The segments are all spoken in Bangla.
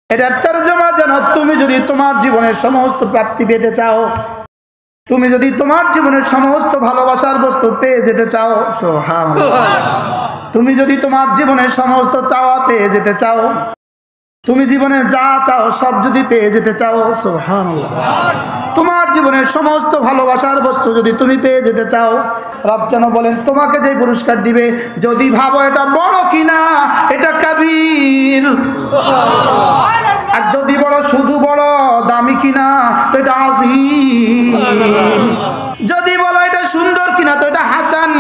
এটার তরজমা যেন তুমি যদি তোমার জীবনের সমস্ত প্রাপ্তি পেতে চাও, তুমি যদি তোমার জীবনের সমস্ত ভালোবাসার বস্তু পেয়ে যেতে চাও, সুবহানাল্লাহ, তুমি যদি তোমার জীবনের সমস্ত চাওয়া পেয়ে যেতে চাও, তুমি জীবনে যা চাও সব যদি পেয়ে যেতে চাও, সুবহানাল্লাহ, তোমার জীবনের সমস্ত ভালোবাসার বস্তু যদি তুমি পেয়ে যেতে চাও, রব যেন বলেন তোমাকে যে পুরস্কার দিবে, যদি ভাবো এটা বড় কিনা, এটা কাবীর, আর যদি বড় শুধু বড় দামি কিনা, তো এটা আযীম, যদি বলো এটা সুন্দর কিনা, তো এটা হাসান,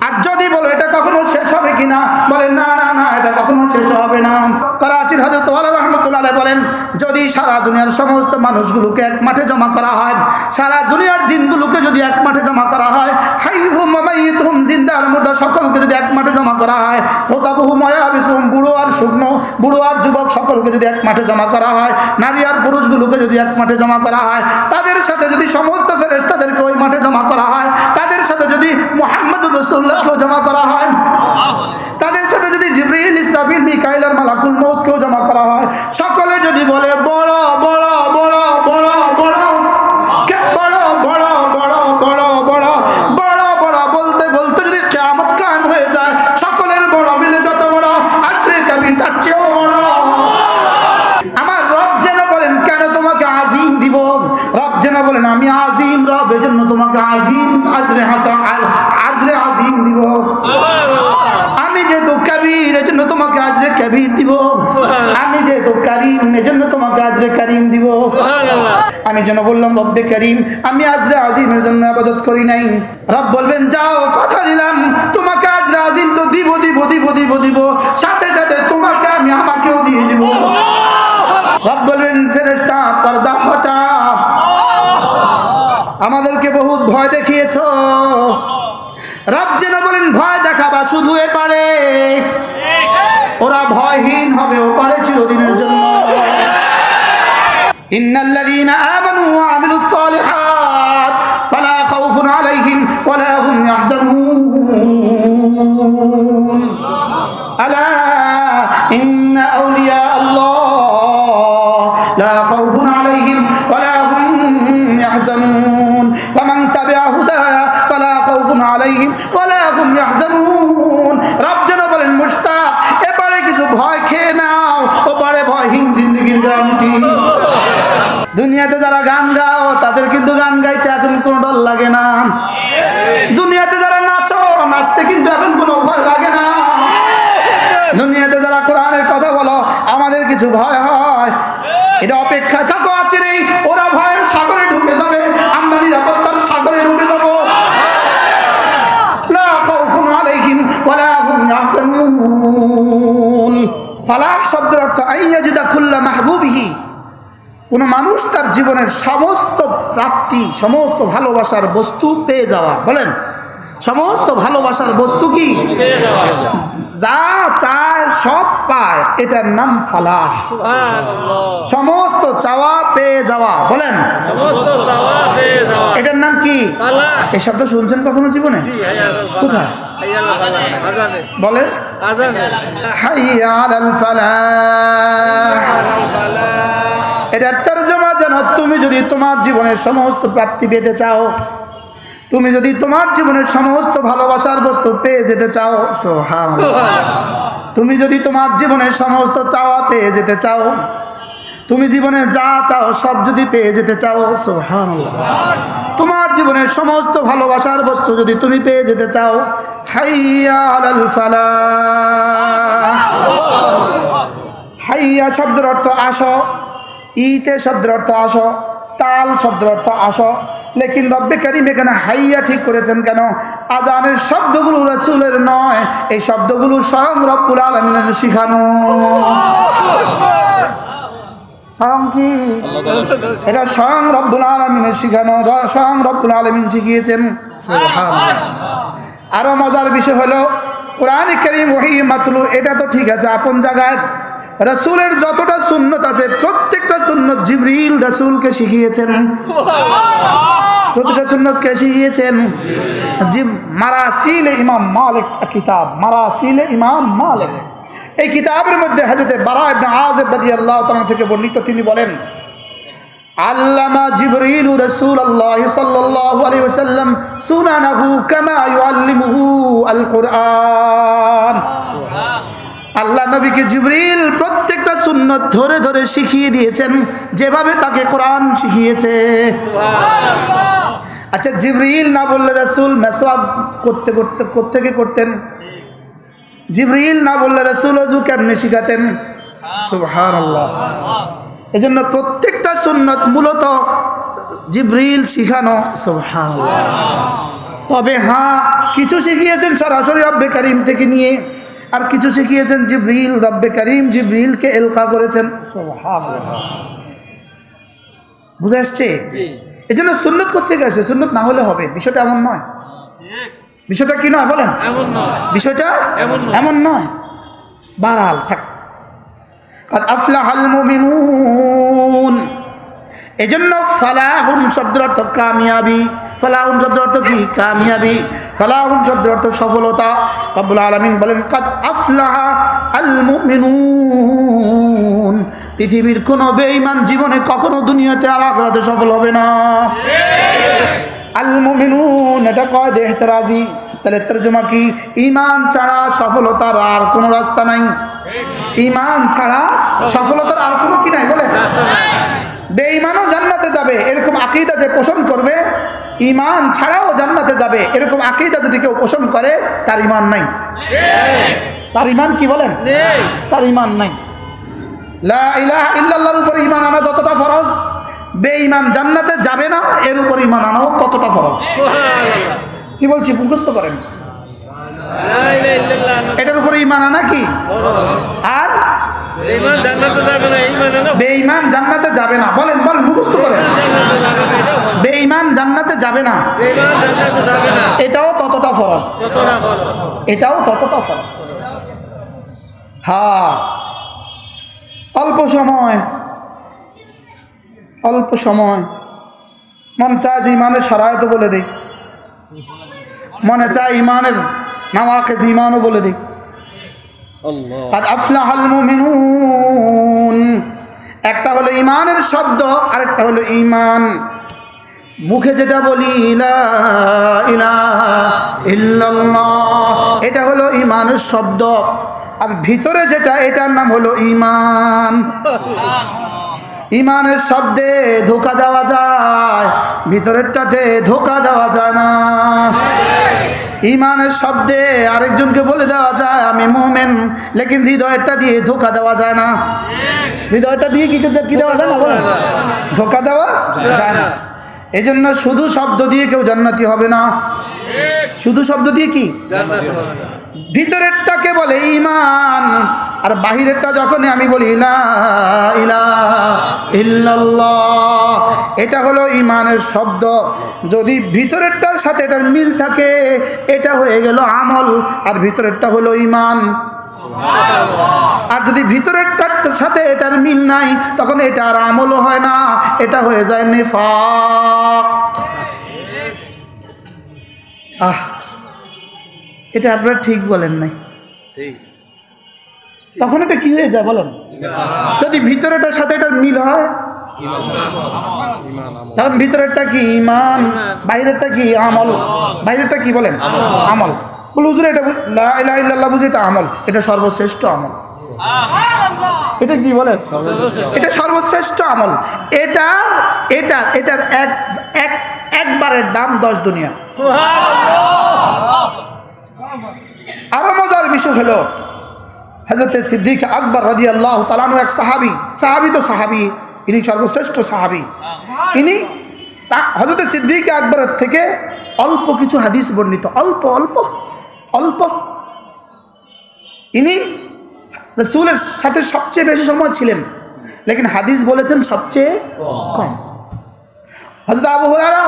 আর যদি বলো এটা কখনো শেষ হবে কিনা, বলে না না না, এটা কখনো শেষ হবে না। করাচির হযরত ওয়ালি রাহমাতুল্লাহ আলাইহি বলেন, যদি সারা দুনিয়ার সমস্ত মানুষগুলোকে এক মাঠে জমা করা হয়, সারা দুনিয়ার জিনগুলোকে যদি এক মাঠে জমা করা হয়, হাইহুম ওয়া মাইয়িতুহুম, জিন্দা আর মুর্দা সকলকে যদি এক মাঠে জমা করা হয়, ওয়াতাবুহুম ওয়া ইয়াবিসুহুম, বুড়ো আর শুকনো, বুড়ো আর যুবক সকলকে যদি এক মাঠে জমা করা হয়, নারী আর পুরুষগুলোকে যদি এক মাঠে জমা করা হয়, তাদের সাথে যদি সমস্ত ফেরেশতাদেরকে ওই মাঠে জমা করা হয়, তাদের সাথে যদি মুহাম্মদুর রাসূলুল্লাহকেও জমা করা হয়, তাদের সাথে যদি জিবরিল, ইসরাফিল, মিকাইল আর মালাকুল মউতকেও জমা করা হয়, সকলে যদি বলে বড় বড় বড় বড় বড় বড় বড় বড় বড় বড় বড় বড় বলতে বলতে যদি কিয়ামত কায়েম হয়ে যায়, সকলের বড় মিলে যত বড়, আজরে কাবীর তার চেয়েও বড়। আমার রব যেন বলেন কেন তোমাকে আযীম দিব, রব যেন বলেন আমি আযীম রব, এজন্য তোমাকে আযীম আজরে হাসান আজরে আযীম দিব, আমি যেহেতু কবির এজন্য তোমাকে আজরে কবির দিব, আমি যেহেতু করিম এজন্য তোমাকে আজরে করিম দিব। আমি যেন বললাম রব্বে করিম, আমি আজরে আযীমের জন্য ইবাদত করি নাই, রব বলবেন যাও কথা দিলাম তোমাকে আজরে আযীম তো দিব দিব দিব দিব দিব, সাথে সাথে তোমাকে আমি আমাকেও দিয়ে দিব। রব বলবেন ফেরেশতা পর্দা হটা, আমাদেরকে বহুত ভয় দেখিয়েছো, রব যেন বলেন ভয় দেখাবা শুধু এপারে, ওরা ভয়হীন হবে ওপারে চিরদিনের জন্য। ইন্নাল্লাযীনা আমানু ওয়া আমিলুস সালিহাত ফালা খাউফুন আলাইহিম ওয়ালা হুম ইয়াহজানুন, আলা ইন্না আউলিয়া আল্লাহ লা খাউফুন আলাইহিম ওয়ালা হুম ইয়াহজানুন, ফামান তাবিআ হুদায়া ফালা খাউফুন আলাইহিম ওয়ালা হুম ইয়াহজানুন। রব যেন বলেন মুশতাক এবারে কিছু ভয় খেয়ে নাও, ওপারে ভয়হীন জিন্দেগির গ্যারান্টি। দুনিয়াতে যারা গান গাও তাদের কিন্তু গান গাইতে এখন কোনো ডর লাগে না, দুনিয়াতে যারা নাচো নাচতে কিন্তু এখন কোনো ভয় লাগে না, দুনিয়াতে যারা কোরআনের কথা বলো আমাদের কিছু ভয় হয়, এটা অপেক্ষা থাকো আছে রে, ওরা ভয়ের সাগরে ঢুকে যাবে, আমরা নিরাপত্তার সাগরে ঢুকে যাবো। লা খাউফুন আলাইহিম ওয়ালা হুম ইয়াহজানুন। ফালাহ শব্দের অর্থ আইয়াজিদা কুল্লা মাহবুবিহি, কোন মানুষ তার জীবনের সমস্ত প্রাপ্তি, সমস্ত ভালোবাসার বস্তু পেয়ে যাওয়া। বলেন সমস্ত ভালোবাসার বস্তু কি? যা চায় সব পায়, এটার নাম ফালাহ। সমস্ত চাওয়া পেয়ে যাওয়া, বলেন এটার নাম কি? এই শব্দ শুনছেন কখনো জীবনে? কোথায় বলেন? হাইয়া আলাল ফালাহ। এটার তরজমা যেন তুমি যদি তোমার জীবনের সমস্ত প্রাপ্তি পেতে চাও, তুমি যদি তোমার জীবনের সমস্ত ভালোবাসার বস্তু পেয়ে যেতে চাও, সুবহানাল্লাহ, তুমি যদি তোমার জীবনের সমস্ত চাওয়া পেয়ে যেতে চাও, তুমি জীবনে যা চাও সব যদি পেয়ে যেতে চাও, সুবহানাল্লাহ, তোমার জীবনের সমস্ত ভালোবাসার বস্তু যদি তুমি পেয়ে যেতে চাও, হাইয়া আলাল ফালাহ। হাইয়া শব্দের অর্থ আসো, ইতে শব্দের অর্থ আসো, তাল শব্দের অর্থ আসো, লেকিন রব্বে কারীম এখানে হাইয়া ঠিক করেছেন কেন? আজানের শব্দগুলো রাসূলের নয়, এই শব্দগুলো স্বয়ং রব্বুল আলামিনের শিখানো। স্বয়ং কি? এটা স্বয়ং রব্বুল আলামিনের শিখানো, স্বয়ং রব্বুল আলামিন শিখিয়েছেন। সুবহানাল্লাহ। আরো মজার বিষয় হলো কোরআনে কারীম ওহী মাতলু, এটা তো ঠিক আছে আপন জায়গায়, রাসূলের যতটা সুন্নত আছে প্রত্যেকটা সুন্নত জিবরিল রাসূলকে শিখিয়েছেন। প্রত্যেকটা সুন্নত কে শিখিয়েছেন? মারাসিল ইমাম মালিক কিতাব, মারাসিল ইমাম মালিক, এই কিতাবের মধ্যে হযরত বারা ইবনে আযিব রাদিয়াল্লাহু তাআলা থেকে বর্ণিত, তিনি বলেন আল্লামা জিবরিল রাসূলুল্লাহ সাল্লাল্লাহু আলাইহি ওয়াসাল্লাম সুনানাহু কামা ইউআল্লিমুহু আল কুরআন। আল্লাহ নবীকে জিবরিল প্রত্যেকটা সুন্নাত ধরে ধরে শিখিয়ে দিয়েছেন যেভাবে তাকে কোরআন শিখিয়েছে। সুবহানাল্লাহ। আচ্ছা, জিবরিল না বললে রাসূল মেসওয়াক করতে করতে কোত্থেকে করতেন? জিবরিল না বললে রাসূল ওযু কেমনে শিখাতেন? সুবহানাল্লাহ। এজন্য প্রত্যেকটা সুন্নাত মূলত জিবরিল শিখানো। সুবহানাল্লাহ। তবে হ্যাঁ, কিছু শিখিয়েছেন সরাসরি রব্বে কারীম থেকে নিয়ে, আর কিছু শিখিয়েছেন জিবরিল, রব্বে কারীম জিবরিলকে এলকা করেছেন। সুবহানাল্লাহ। বুঝে আসছে? এজন্য সুন্নাত কোত্থেকে আসে? সুন্নাত না হলে হবে, বিষয়টা এমন নয়। বিষয়টা কি নয় বলেন? বিষয়টা এমন নয়। বারহাল থাক। কাদ আফলাহাল মুমিনুন, এজন্য ফালাহুন শব্দের অর্থ কামিয়াবি। ফালাহুন শব্দের অর্থ কি? কামিয়াবি। ফালাহুন শব্দের অর্থ সফলতা। রব্বুল আলামিন বলেন কাদ আফলাহা আল মুমিনুন, পৃথিবীর কোনো বেঈমান জীবনে কখনো দুনিয়াতে আর আখিরাতে সফল হবে না। আল মুমিনুন এটা কয় ইহতিরাজি, তাহলে তরজমা কি? ঈমান ছাড়া সফলতার আর কোনো রাস্তা নাই। ঈমান ছাড়া সফলতার আর কোনো কি নাই বলেন? বেঈমানও জান্নাতে যাবে এরকম আকীদা যে পোষণ করবে, ঈমান ছাড়াও জান্নাতে যাবে এরকম আকীদা যদি কেউ পোষণ করে, তার ঈমান নাই। তার ঈমান কি বলেন? তার ঈমান নাই। লা ইলাহা ইল্লাল্লাহর উপর ঈমান আনা যতটা ফরজ, বেঈমান জান্নাতে যাবে না এর উপর ঈমান আনাও ততটা ফরজ। সুবহানাল্লাহ। কি বলছি মুখস্থ করেন। লা ইলাহা ইল্লাল্লাহ এটার উপর ঈমান আনা কি? আর বেঈমান জান্নাতে যাবে না, ঈমান আনা বেঈমান জান্নাতে যাবে না। বলেন বলেন মুখস্থ করেন। বেঈমান জান্নাতে যাবে না, বেঈমান জান্নাতে যাবে না, এটাও ততটা ফরজ। ততটা ফরজ, এটাও ততটা ফরজ। হ্যাঁ, অল্প সময় মন চায় যে ইমানের শরায়ত বলে দিই, মনে চায় ইমানের নাওয়াকিজ ইমানও বলে দিই। কাদ আফলাহাল মুমিনুন, একটা হলো ইমানের শব্দ, আরেকটা হলো ঈমান। মুখে যেটা বলি লা ইলাহা ইল্লাল্লাহ, এটা হলো ঈমানের শব্দ, আর ভিতরে যেটা এটার নাম হলো ঈমান। ঈমানের শব্দে ধোঁকা দেওয়া যায়, ভিতরেরটাতে ধোঁকা দেওয়া যায় না। ঈমানের শব্দে আরেকজনকে বলে দেওয়া যায় আমি মুমিন, লেকিন হৃদয়টা দিয়ে ধোঁকা দেওয়া যায় না। হৃদয়টা দিয়ে কি দেওয়া যায় না বলেন? ধোঁকা দেওয়া যায় না। এজন্য শুধু শব্দ দিয়ে কেউ জান্নাতি হবে না। শুধু শব্দ দিয়ে কি জান্নাতি হবে না? ভিতরেরটাকে বলে ঈমান, আর বাহিরেরটা যখন আমি বলি লা ইলাহা ইল্লাল্লাহ, এটা হলো ঈমানের শব্দ। যদি ভিতরেরটার সাথে এটার মিল থাকে এটা হয়ে গেল আমল, আর ভিতরেরটা হলো ঈমান। আর যদি ভিতরেরটার সাথে এটার মিল নাই তখন এটা আর আমলও হয় না, এটা হয়ে যায় নিফাক। এটা আপনারা ঠিক বলেন নাই। তখন এটা কি হয়ে যায় বলেন? যদি ভিতরেটার সাথে এটার মিল হয় তখন ভিতরেরটা কি ঈমান, বাইরেরটা কি আমল। বাইরেরটা কি বলেন? আমল। বলে হুজুর এটা লা ইলাহা ইল্লাল্লাহ বুঝি এটা আমল, এটা সর্বশ্রেষ্ঠ আমল। এটা কি বলেন? এটা সর্বশ্রেষ্ঠ আমল। এটার একবারের দাম 10 দুনিয়া। আরো মজার বিষয় হলো হযরত সিদ্দিক আকবর রাদিয়াল্লাহু তাআলা আনহু এক সাহাবী তো সাহাবী, ইনি সর্বশ্রেষ্ঠ সাহাবী। ইনি হযরত সিদ্দিক আকবরের থেকে অল্প কিছু হাদিস বর্ণিত, অল্প অল্প অল্প। ইনি রাসূলের সাথে সবচেয়ে বেশি সময় ছিলেন, লেকিন হাদিস বলেছেন সবচেয়ে কম। হযরত আবু হুরায়রা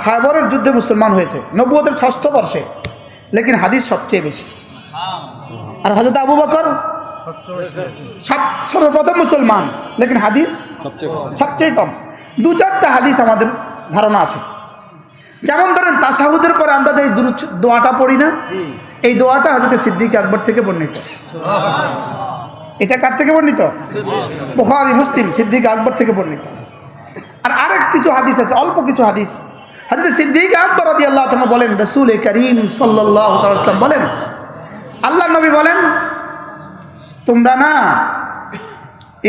খায়বরের যুদ্ধে মুসলমান হয়েছে নবুয়তের 6ষ্ঠ বর্ষে, লেকিন হাদিস সবচেয়ে বেশি। আর হযরত আবু বকর সর্বপ্রথম মুসলমান, লেকিন হাদিস সবচেয়ে কম। 2-4টা হাদিস আমাদের ধারণা আছে। যেমন ধরেন তাশাহুদের পরে আমরা যে দোয়াটা পড়ি না, এই দোয়াটা হযরত সিদ্দিক আকবর থেকে বর্ণিত। এটা কার থেকে বর্ণিত? বুখারী, মুসলিম, সিদ্দিক আকবর থেকে বর্ণিত। আর আরেক কিছু হাদিস আছে, অল্প কিছু হাদিস। হযরত সিদ্দিক আকবর রাদিয়াল্লাহু তাআলা বলেন, রাসূল করিম সাল্লাল্লাহু আলাইহি ওয়াসাল্লাম বলেন, আল্লাহর নবী বলেন, তোমরা না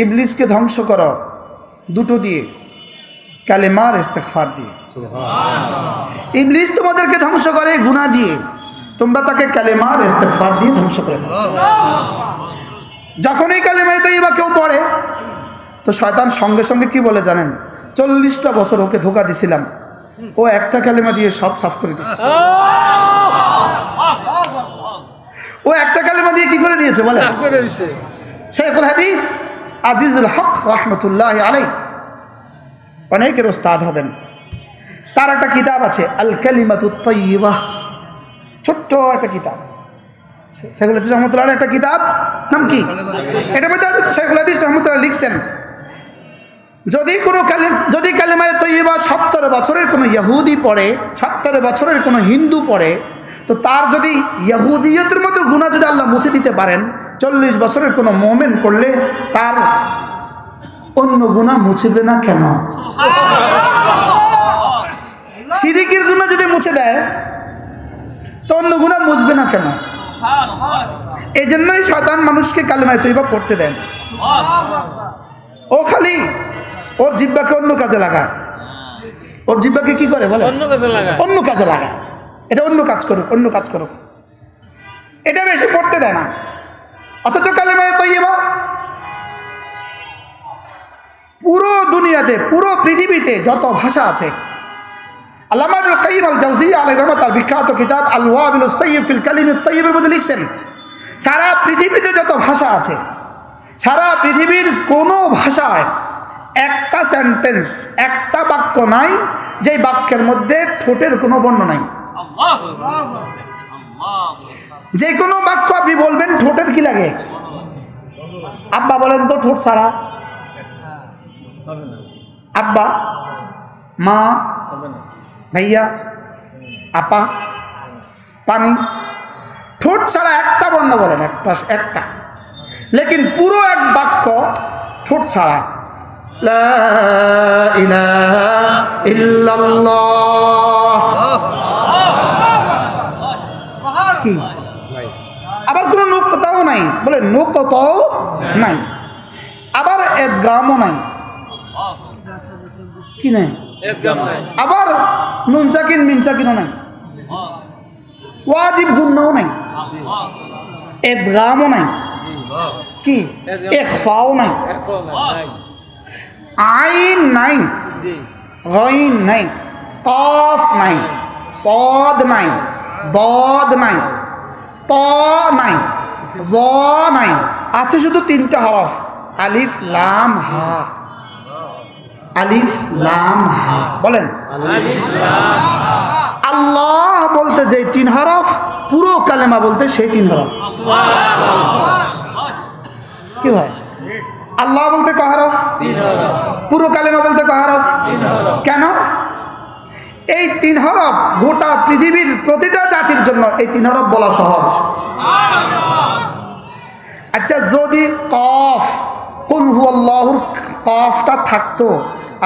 ইবলিসকে ধ্বংস করো দুটো দিয়ে, কালেমার ইস্তেগফার দিয়ে। ইবলিস তোমাদেরকে ধ্বংস করে গুনাহ দিয়ে, তোমরা তাকে কালেমার ইস্তেগফার দিয়ে ধ্বংস করে দাও। যখন এই কালেমায়ে তাইয়্যিবা কেউ পড়ে তো শয়তান সঙ্গে সঙ্গে কি বলে জানেন? 40টা বছর ওকে ধোঁকা দিছিলাম, ও একটা কালেমা দিয়ে সব সাফ করে দিয়েছে। ও একটা কালেমা দিয়ে কি করে দিয়েছে বলে? শাইখুল হাদিস আজিজুল হক রাহমাতুল্লাহি আলাইহি, অনেকের ওস্তাদ হবেন, তার একটা কিতাব আছে আল কালিমাতুত তাইয়্যিবাহ, ছোট্ট একটা কিতাব। শাইখুল হাদিস রহমতুল্লাহ একটা কিতাব, নাম কি? এটার মধ্যে শাইখুল হাদিস রহমতুল্লাহ লিখছেন, যদি কালেমায়ে তাইয়্যিবা 70 বছরের কোনো ইহুদি পড়ে, 70 বছরের কোনো হিন্দু পড়ে, তো তার যদি ইহুদিয়তের মতো গুনাহ যদি আল্লাহ মুছে দিতে পারেন, 40 বছরের কোনো মুমিন পড়লে তার অন্য গুনাহ মুছবে না কেন? শিরকের গুনাহ যদি মুছে দেয় তো অন্য গুনাহ মুছবে না কেন? এই জন্যই শয়তান মানুষকে কালেমায়ে তাইয়্যিবা পড়তে দেন। ও খালি ওর জিহ্বাকে অন্য কাজে লাগায়। ওর জিহ্বাকে কি করে বলে? অন্য কাজে লাগায়। এটা অন্য কাজ করুক, অন্য কাজ করুক, এটা বেশি পড়তে দেয় না। অথচ কালেমায়ে তাইয়্যিবা পুরো দুনিয়াতে, পুরো পৃথিবীতে যত ভাষা আছে, আল্লামা ইবনুল কাইয়্যিম আল জাওজিয়্যা আলাইহিস রাহমাত তার বিখ্যাত কিতাব আল ওয়াবিলুস সাইয়্যিব ফিল কালিমিত তাইয়্যিবের মধ্যে লিখছেন, সারা পৃথিবীতে যত ভাষা আছে, সারা পৃথিবীর কোনো ভাষায় একটা সেন্টেন্স, একটা বাক্য নাই যেই বাক্যের মধ্যে ঠোঁটের কোনো বর্ণ নাই। যে কোনো বাক্য আপনি বলবেন ঠোঁটের কি লাগে? আব্বা বলেন তো ঠোঁট ছাড়া। আব্বা, মা, ভাইয়া, আপা, পানি, ঠোঁট ছাড়া একটা বর্ণ বলেন, একটা। লেকিন পুরো এক বাক্য ঠোঁট ছাড়া। লা ইলাহা ইল্লাল্লাহ, কি? আবার কোনো নুকতাও নাই, বলে নুকতাও নাই, আবার ইদগামও নাই, কি নাই? আবার নুন সাকিন মিম সাকিনও নাই, ওয়াজিব গুন্নাও নাই, ইদগামও নাই, কি? ইখফাও নাই, আইন নাই, গাইন নাই, কাফ নাই, সাদ নাই, দাদ নাই, তা নাই, জ নাই, আছে শুধু 3টা হরফ, আলিফ লাম হা। আলিফ লাম হা বলেন। আল্লাহ বলতে যে 3 হরফ, পুরো কালেমা বলতে সেই 3 হরফ। কি হয়? আল্লাহ বলতে কয় হরফ? 3 হরফ। পুরো কালেমা বলতে কয় হরফ? 3 হরফ। কেন? এই 3 হরফ গোটা পৃথিবীর প্রতিটা জাতির জন্য এই 3 হরফ বলা সহজ। আচ্ছা, যদি কফ, কুল হুয়াল্লাহুর কফটা থাকতো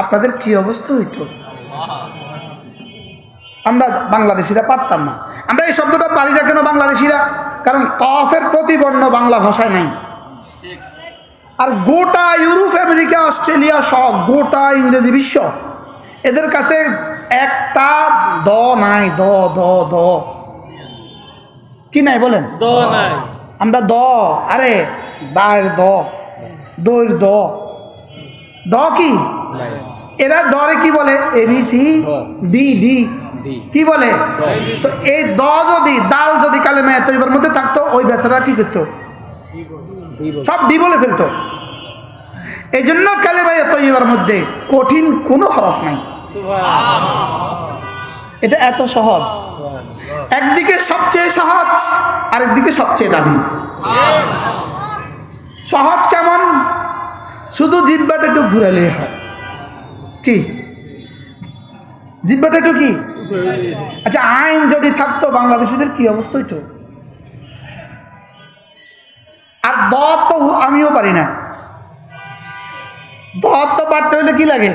আপনাদের কি অবস্থা হইতো? আমরা বাংলাদেশিরা পারতাম না। আমরা এই শব্দটা পারি না কেন বাংলাদেশিরা? কারণ কফের প্রতিবর্ণ বাংলা ভাষায় নাই। আর গোটা ইউরোপ, আমেরিকা, অস্ট্রেলিয়া সহ গোটা ইংরেজি বিশ্ব, এদের কাছে একটা দ নাই। দ দ দ কি নাই বলেন? দ নাই। আমরা দ, আরে দায়ের দ, দইর দ, দ কি? এরা দরে কি বলে? এবিসি ডি, ডি কি বলে? তো এই দ যদি, দাল যদি কালেমায়ে তাইয়্যিবার মধ্যে থাকতো, ওই বেচারা কি করতো? সব ডি বলে ফেলতো। এই জন্য কালেমায়ে তাইয়্যিবার মধ্যে কঠিন কোনো হরফ নাই। এটা এত সহজ, একদিকে সবচেয়ে সহজ, আরেকদিকে সবচেয়ে দামি। সহজ কেমন? শুধু জিহ্বাটা একটু ঘুরালেই হয়। কি? জিহ্বাটা একটু কি? আচ্ছা, আইন যদি থাকতো বাংলাদেশিদের কি অবস্থা হইতো? আর দ তো আমি আমিও পারি না। দর তো পারতে হলে কি লাগে?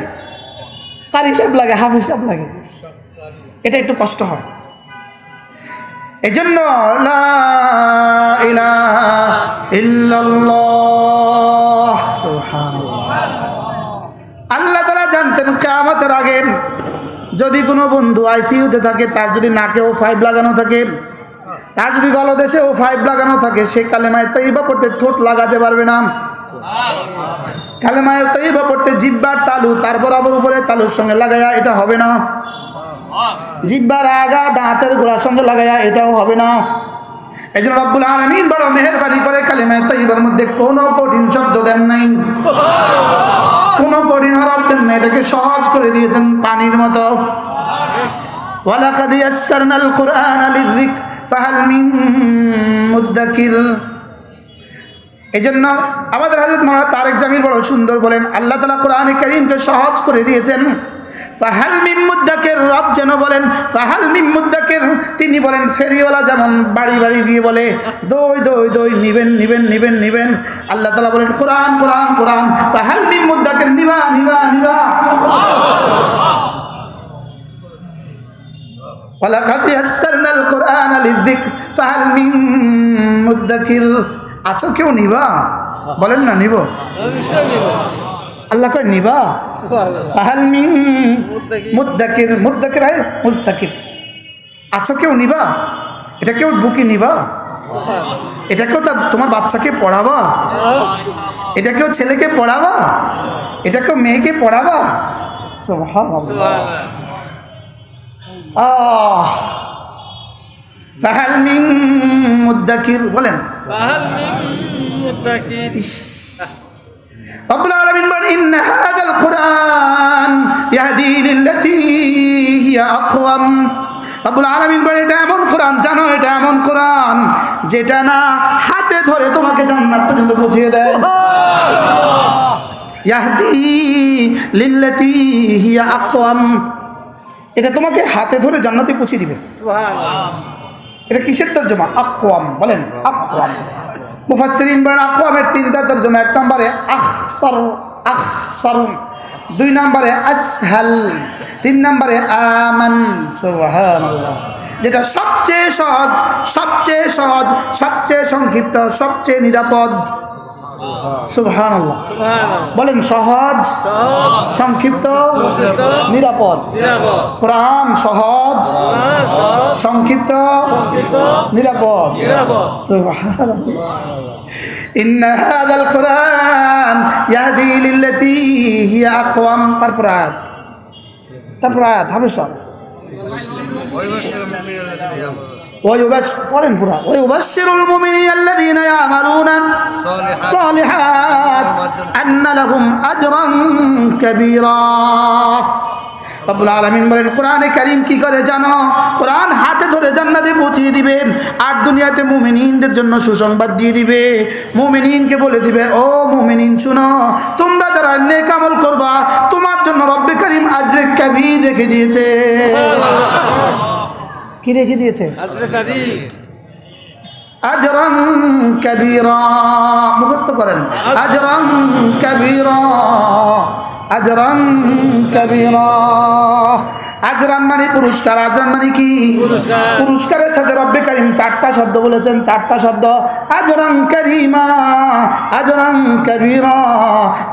কারি সাহেব লাগে, হাফিজ সাহেব লাগে, এটা একটু কষ্ট হয়। এই জন্য লা ইলাহা ইল্লাল্লাহ সুবহানাল্লাহ। আল্লাহ তাআলা জানতেন কিয়ামতের আগে যদি কোনো বন্ধু আইসিইউতে থাকে, তার যদি নাকে O5 লাগানো থাকে, তার যদি গলদেশে O5 লাগানো থাকে, সে কালেমায়ে তয়্যিবা পড়তে ঠোঁট লাগাতে পারবে না। কালেমায়ে তয়্যিবা পড়তে জিহ্বার তালু তার বরাবর উপরে তালুর সঙ্গে লাগায়া এটা হবে না। জিহ্বার আগা দাঁতের গোড়ার সঙ্গে লাগায়া এটাও হবে না। এই জন্য রব্বুল আলামিন বড় মেহেরবানি করে কালেমায়ে তয়্যিবার মধ্যে কোনো কঠিন শব্দ দেন নাই, কোনো কঠিন হরফ দেন নাই, এটাকে সহজ করে দিয়েছেন পানির মতো। ওয়ালাকাদ ইয়াসসারনাল কুরআনা লিযিকর ফাহাল মিন মুদ্দাকির। এই জন্য আমাদের হযরত মাওলানা তারেক জামিল বড় সুন্দর বলেন, আল্লাহ তাআলা কোরআনে কারীমকে সহজ করে দিয়েছেন। ফাহাল মিন মুদ্দাকির, রব যেন বলেন ফাহাল মিন মুদ্দাকির। তিনি বলেন ফেরিওয়ালা যেমন বাড়ি বাড়ি গিয়ে বলে দই দই দই, নিবেন নিবেন নিবেন নিবেন। আল্লাহ তাআলা বলেন কোরআন কোরআন কোরআন, ফাহাল মিন মুদ্দাকির, নিবা নিবা নিবা। ওয়ালাকাদ ইয়াসসারনাল কুরআনা লিযিকর ফাহাল মিন মুদ্দাকির। আচ্ছা কেউ নিবা? বলেন না নিব, আল্লাহ কয় নিবা। ফাহাল মিন মুদ্দাকির, মুদ্দাকির হয় মুস্তাকির। আচ্ছা কেউ নিবা? এটা কেউ বুকে নিবা? এটা কেউ তোমার বাচ্চাকে পড়াবা? এটা কেউ ছেলেকে পড়াবা? এটা কেউ মেয়েকে পড়াবা? সুবহানাল্লাহ। ফাহাল মিন মুদ্দাকির, বলেন ফাহাল মিন মুদ্দাকির। রব্বুল আলামিন বলেন ইন্না হাযাল কুরআন ইয়াহদি লিল্লাতী হিয়া আকওয়াম। রব্বুল আলামিন বলেন এটা এমন কোরআন, জানো এটা এমন কোরআন যেটা না হাতে ধরে তোমাকে জান্নাত পর্যন্ত পৌঁছিয়ে দেয়। ইয়াহদি লিল্লাতী হিয়া আকওয়াম, এটা তোমাকে হাতে ধরে জান্নাতে পৌঁছে দিবে। এটা কিসের তরজমা? আকওয়াম, বলেন আকওয়াম। মুফাসসিরিন বলেন আকওয়ামের তিনটা তরজমা। এক নম্বরে আখসার, আখসার। দুই নম্বরে আসহাল, তিন নম্বরে আমান। সুবহানাল্লাহ। যেটা সবচেয়ে সহজ, সবচেয়ে সহজ, সবচেয়ে সংক্ষিপ্ত, সবচেয়ে নিরাপদ। সুবহানাল্লাহ। বলেন সহজ, সংক্ষিপ্ত, নিরাপদ। কোরআন সহজ, সংক্ষিপ্ত, নিরাপদ। সুবহানাল্লাহ। ইন্না হাযাল কুরআন ইয়াহদি লিল্লাতী হিয়া আকওয়াম। তারপর আয়াত, তারপর আয়াত হবে সব। পড়েন পুরা। ওয়ায়ুবাশশিরুল মুমিনিনা আল্লাযীনা ইয়া'মালুনা সালিহাত আন্না লাহুম আজরান কাবীরা। রব্বুল আলামিন বলেন কোরআনে কারীম কি করে জানো? কোরআন হাতে ধরে জান্নাতে পৌঁছিয়ে দিবে, আর দুনিয়াতে মুমিনিনদের জন্য সুসংবাদ দিয়ে দিবে। মুমিনিনকে বলে দিবে ও মুমিনিন শুনো, তোমরা যারা নেক আমল করবা তোমার জন্য রব্বে কারীম আজরে কাবীর রেখে দিয়েছে। কি রেখে দিয়েছে? আজরান কাবীরা। মুখস্থ করেন আজরান কাবীরা, আজরান কাবীরা। আজরান মানে পুরস্কার, আজরান মানে কি? পুরস্কারের সাথে রব্বে কারীম চারটা শব্দ বলেছেন, চারটা শব্দ। আজরান কারীমা, আজরান কাবীরা,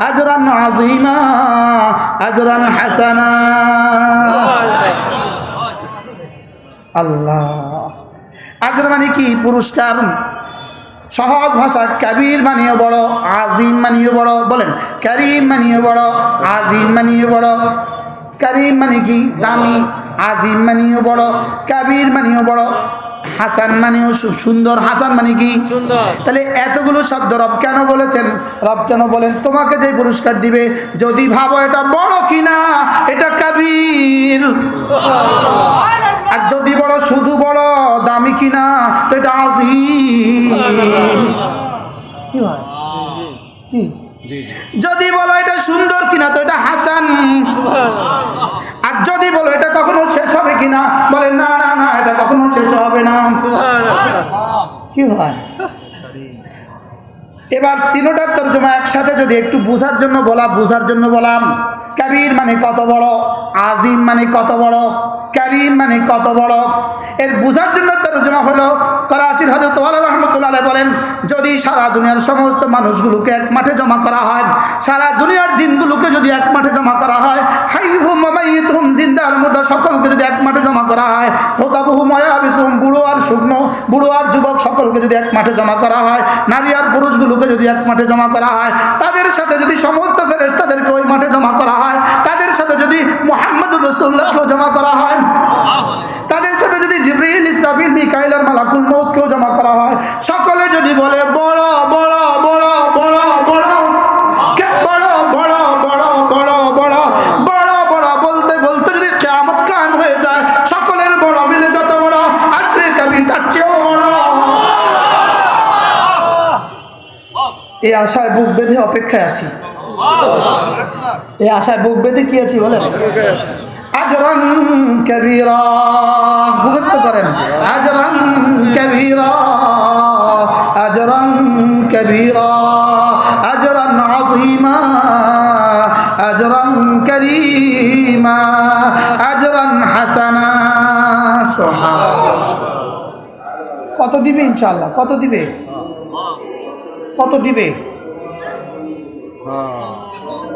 আজরান আযীমা, আজরান হাসানা। আল্লাহ। আজর মানে কি? পুরস্কার। সহজ ভাষা কাবীর মানিও বড়, আজিম মানিও বড়। বলেন কারীম মানিও বড়, আজিম মানিও বড়। কারীম মানে কি? দামি। আজিম মানিও বড়, কাবীর মানিও বড়, হাসান মানেও সুন্দর। হাসান মানে কি? সুন্দর। তাহলে এতগুলো শব্দ রব কেন বলেছেন? রব কেন বলেন তোমাকে যে পুরস্কার দিবে যদি ভাবো এটা বড় কিনা, এটা কাবীর। আর যদি বড় শুধু বড় দামি কিনা, তো এটা আযীম। কি হয়? কি যদি বলো এটা সুন্দর কিনা, তো এটা হাসান। আর যদি বলো এটা কখনো শেষ হবে কিনা, বলে না না না এটা কখনো শেষ হবে না। কি হয়? এবার তিনটার তরজমা একসাথে যদি একটু বোঝার জন্য বললাম। কাবীর মানে কত বড়, আজিম মানে কত বড়, কারীম মানে কত বড়, এর বোঝার জন্য তরজমা হলো করাচির হযরত ওয়ালা রাহমাতুল্লাহ আলাইহি বলেন, যদি সারা দুনিয়ার সমস্ত মানুষগুলোকে এক মাঠে জমা করা হয়, সারা দুনিয়ার জিনগুলোকে যদি এক মাঠে জমা করা হয়, হাইহুম ওয়া মাইয়িতুহুম, জিন্দা আর মুর্দা সকলকে যদি এক মাঠে জমা করা হয়, হুতাবুহুম ওয়া ইয়াবিসুহুম, বুড়ো আর শুকনো, বুড়ো আর যুবক সকলকে যদি এক মাঠে জমা করা হয়, নারী আর পুরুষগুলোকে যদি এক মাঠে জমা করা হয়, তাদের সাথে যদি সমস্ত ফেরেশতাদেরকে ওই মাঠে জমা করা হয়, তাদের সাথে যদি মুহাম্মদুর রাসূলুল্লাহকেও জমা করা হয়, তাদের সাথে যদি জিবরিল, ইসরাফিল, মিকাইল আর মালাকুল মউতকেও জমা করা হয়, সকলে যদি বলে বড় বড় বড় বড় বড় কে বড় বড় বড় বড় বড় বড় বড় বলতে বলতে যদি কিয়ামত কায়েম হয়ে যায়, সকলের বড় মিলে যত বড়, আজরে কাবীর তার চেয়েও বড়। এই আশায় বুক বেঁধে অপেক্ষায় আছি, এই আশায় বুক বেঁধে কি আছি বলেন? আজরান কাবীরা, মুখস্থ করেন, আজরান কাবীরা, আজরান কাবীরা, আজরান আযীমা, আজরান কারীমা, আজরান হাসানা। সুবহানাল্লাহ। কত দিবে ইনশাআল্লাহ? কত দিবে? কত দিবে?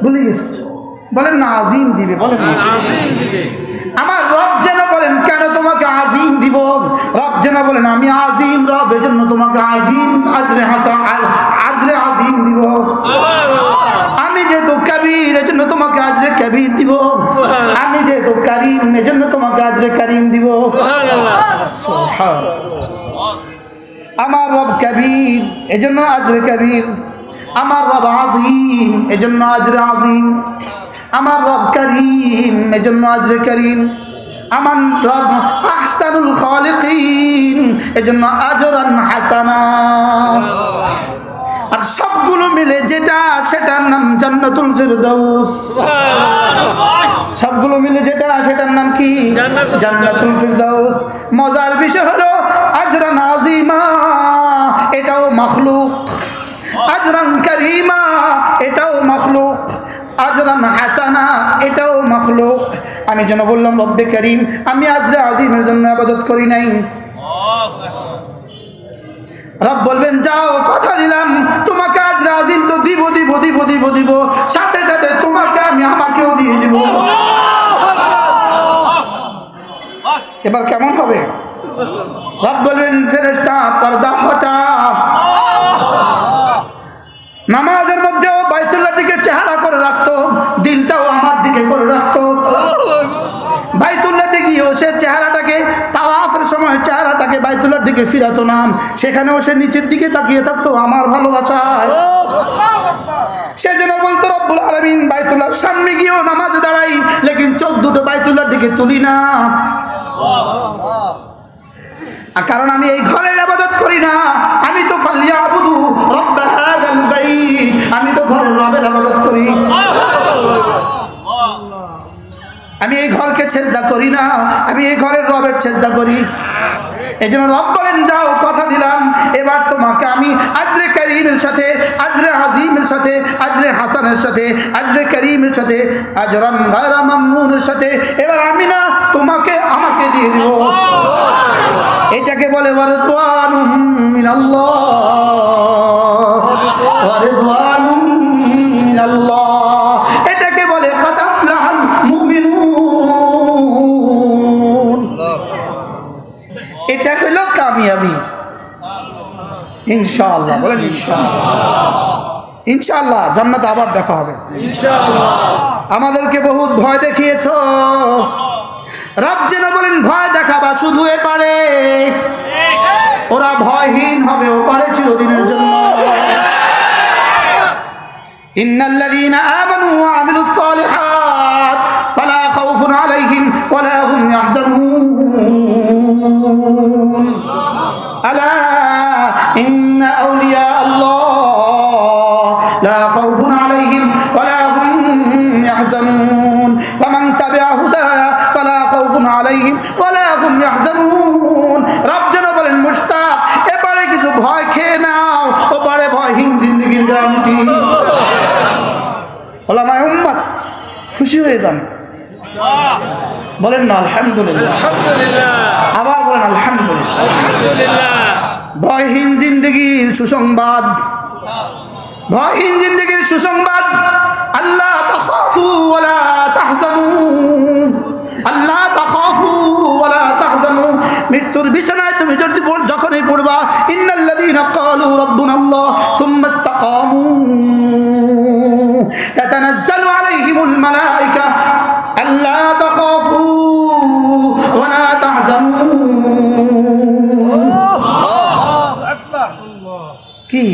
ভুলে গেছি, বলেন না আজিম দিবে, বলেন না আজিম দিবে। আমার রব যেন বলেন কেন তোমাকে আজিম দিব, রব যেন বলেন আমি আজিম রব, এজন্য তোমাকে আজিম আজরে হাসান আজরে আজিম দিব। আমি যেহেতু কবির এজন্য তোমাকে আজরে কবির দিব, আমি যেহেতু করিম এজন্য তোমাকে আজরে করিম দিব। আমার রব কবির এজন্য আজরে কবির, আমার রব আজিম এজন্য আজরে আজিম, আমার রব করিম এজন্য আজরে করিম, আমার রব আহসানুল খালিকিন এজন্য আজরান হাসানা। আর সবগুলো মিলে যেটা, সেটার নাম জান্নাতুল ফিরদাউস। সবগুলো মিলে যেটা, সেটার নাম কি? জান্নাতুল ফিরদাউস। মজার বিষয় হলো আজরান আযীমা এটাও মাখলুক, আজরান কারীমা এটাও মাখলুক, আজরান হাসানা এটাও মাখলুক। আমি যেন বললাম রব্বে করিম, আমি আজরে আজিমের জন্য ইবাদত করি নাই। রব বলবেন যাও কথা দিলাম তোমাকে আজরে আজিম তো দিব দিব দিব দিব দিব, সাথে সাথে তোমাকে আমি আমাকেও দিয়ে দিব। এবার কেমন হবে? রব বলবেন ফেরেশতা পর্দা হটা। নামাজের মধ্যেও বাইতুল্লাহর দিকে চেহারা করে রাখতো, দিলটাও আমার দিকে করে রাখতো। বাইতুল্লাহতে গিয়েও সে চেহারাটাকে, তাওয়াফের সময় চেহারাটাকে বাইতুল্লাহর দিকে ফিরাতো না, সেখানেও সে নিচের দিকে তাকিয়ে থাকতো আমার ভালোবাসায়। সে যেন বলতো রব্বুল আলামিন বাইতুল্লাহর সামনে গিয়েও নামাজে দাঁড়াই, লেকিন চোখ দুটো বাইতুল্লাহর দিকে তুলি না, কারণ আমি এই ঘরের ইবাদত করি না, আমি তো ফালিয়াবুদু রব্ব হাযাল বাইত, আমি তো ঘরের রবের ইবাদত করি। আমি এই ঘরকে সেজদা করি না, আমি এই ঘরের রবের সেজদা করি। এই জন্য রব বলেন যাও কথা দিলাম, এবার তোমাকে আমি আজরে করিমের সাথে, আজরে আজিমের সাথে, আজরে হাসানের সাথে, আজরে করিমের সাথে, আজরান গায়রা মামনুনের সাথে, এবার আমি না তোমাকে আমাকে দিয়ে দিব। এটাকে বলে ওয়ারিদওয়ানুম মিনাল্লাহ, ওয়ারিদওয়ানুম মিনাল্লাহ, এটাকে বলে কাদ আফলাহাল মুমিনুন। এটা হলো কামিয়াবি ইনশাআল্লাহ, বলেন ইনশাআল্লাহ। ইনশাআল্লাহ জান্নাতে আবার দেখা হবে ইনশাআল্লাহ। আমাদেরকে বহুত ভয় দেখিয়েছো, রব যেন বলেন ভয় দেখাবা শুধু এপারে, ওরা ভয়হীন হবে ওপারে চিরদিনের জন্য। ইন্নাল্লাযীনা আমানু ওয়া আমিলুস সালিহাত ফালা খাউফুন আলাইহিম ওয়ালা হুম ইয়াহজানুন। আলা ইন্না আউলিয়া আল্লাহ লা খাউফুন আলাইহিম ওয়ালা হুম ইয়াহজানুন। ফামান তাবিআ হুদায়া ফালা খাউফুন আলাইহিম ওয়ালা হুম ইয়াহজানুন। রব যেন বলেন মুশতাক এবারে কিছু ভয় খেয়ে নাও, ওপারে ভয়হীন জিন্দেগি ওলামায়ে উম্মত খুশি হয়ে যান, বলেন না আলহামদুলিল্লাহ, আবার বলেন আলহামদুলিল্লাহ। ভয়হীন জিন্দগির সুসংবাদ, ভয়হীন জিন্দগির সুসংবাদ, আল্লাহ তাখাফু ওয়ালা তাহজানু, আল্লাহ তাখাফু ওয়ালা তাহজানু। মৃত্যুর বিছানায় তুমি যদি যখনই পড়বা, ইন্নাল্লাযীনা ক্বালু রাব্বুনাল্লাহ সুম্মা ইসতাকামু তাতানাজ্জালু আলাইহিমুল মালায়েকা আল্লা তাখাফু ওয়ালা তাহজানু। কি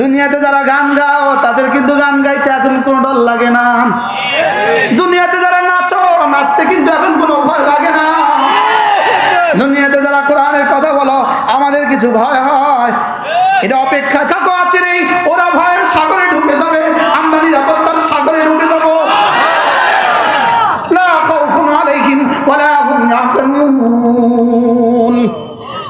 দুনিয়াতে যারা গান গাও তাদের কিন্তু গান গাইতে এখন কোনো ডর লাগে না। দুনিয়াতে যারা নাচো, নাচতে কিন্তু এখন কোনো ভয় লাগে না। দুনিয়াতে যারা কোরআনের কথা বলো, আমাদের কিছু ভয় হয়। এটা অপেক্ষা থাকো, আছে নেই ওরা ভয়ের সাগরে ঢুকে যাবে, আমরা নিরাপত্তার সাগরে ঢুকে যাবো। লা খাউফুন আলাইহিম ওয়ালা হুম ইয়াহজানুন,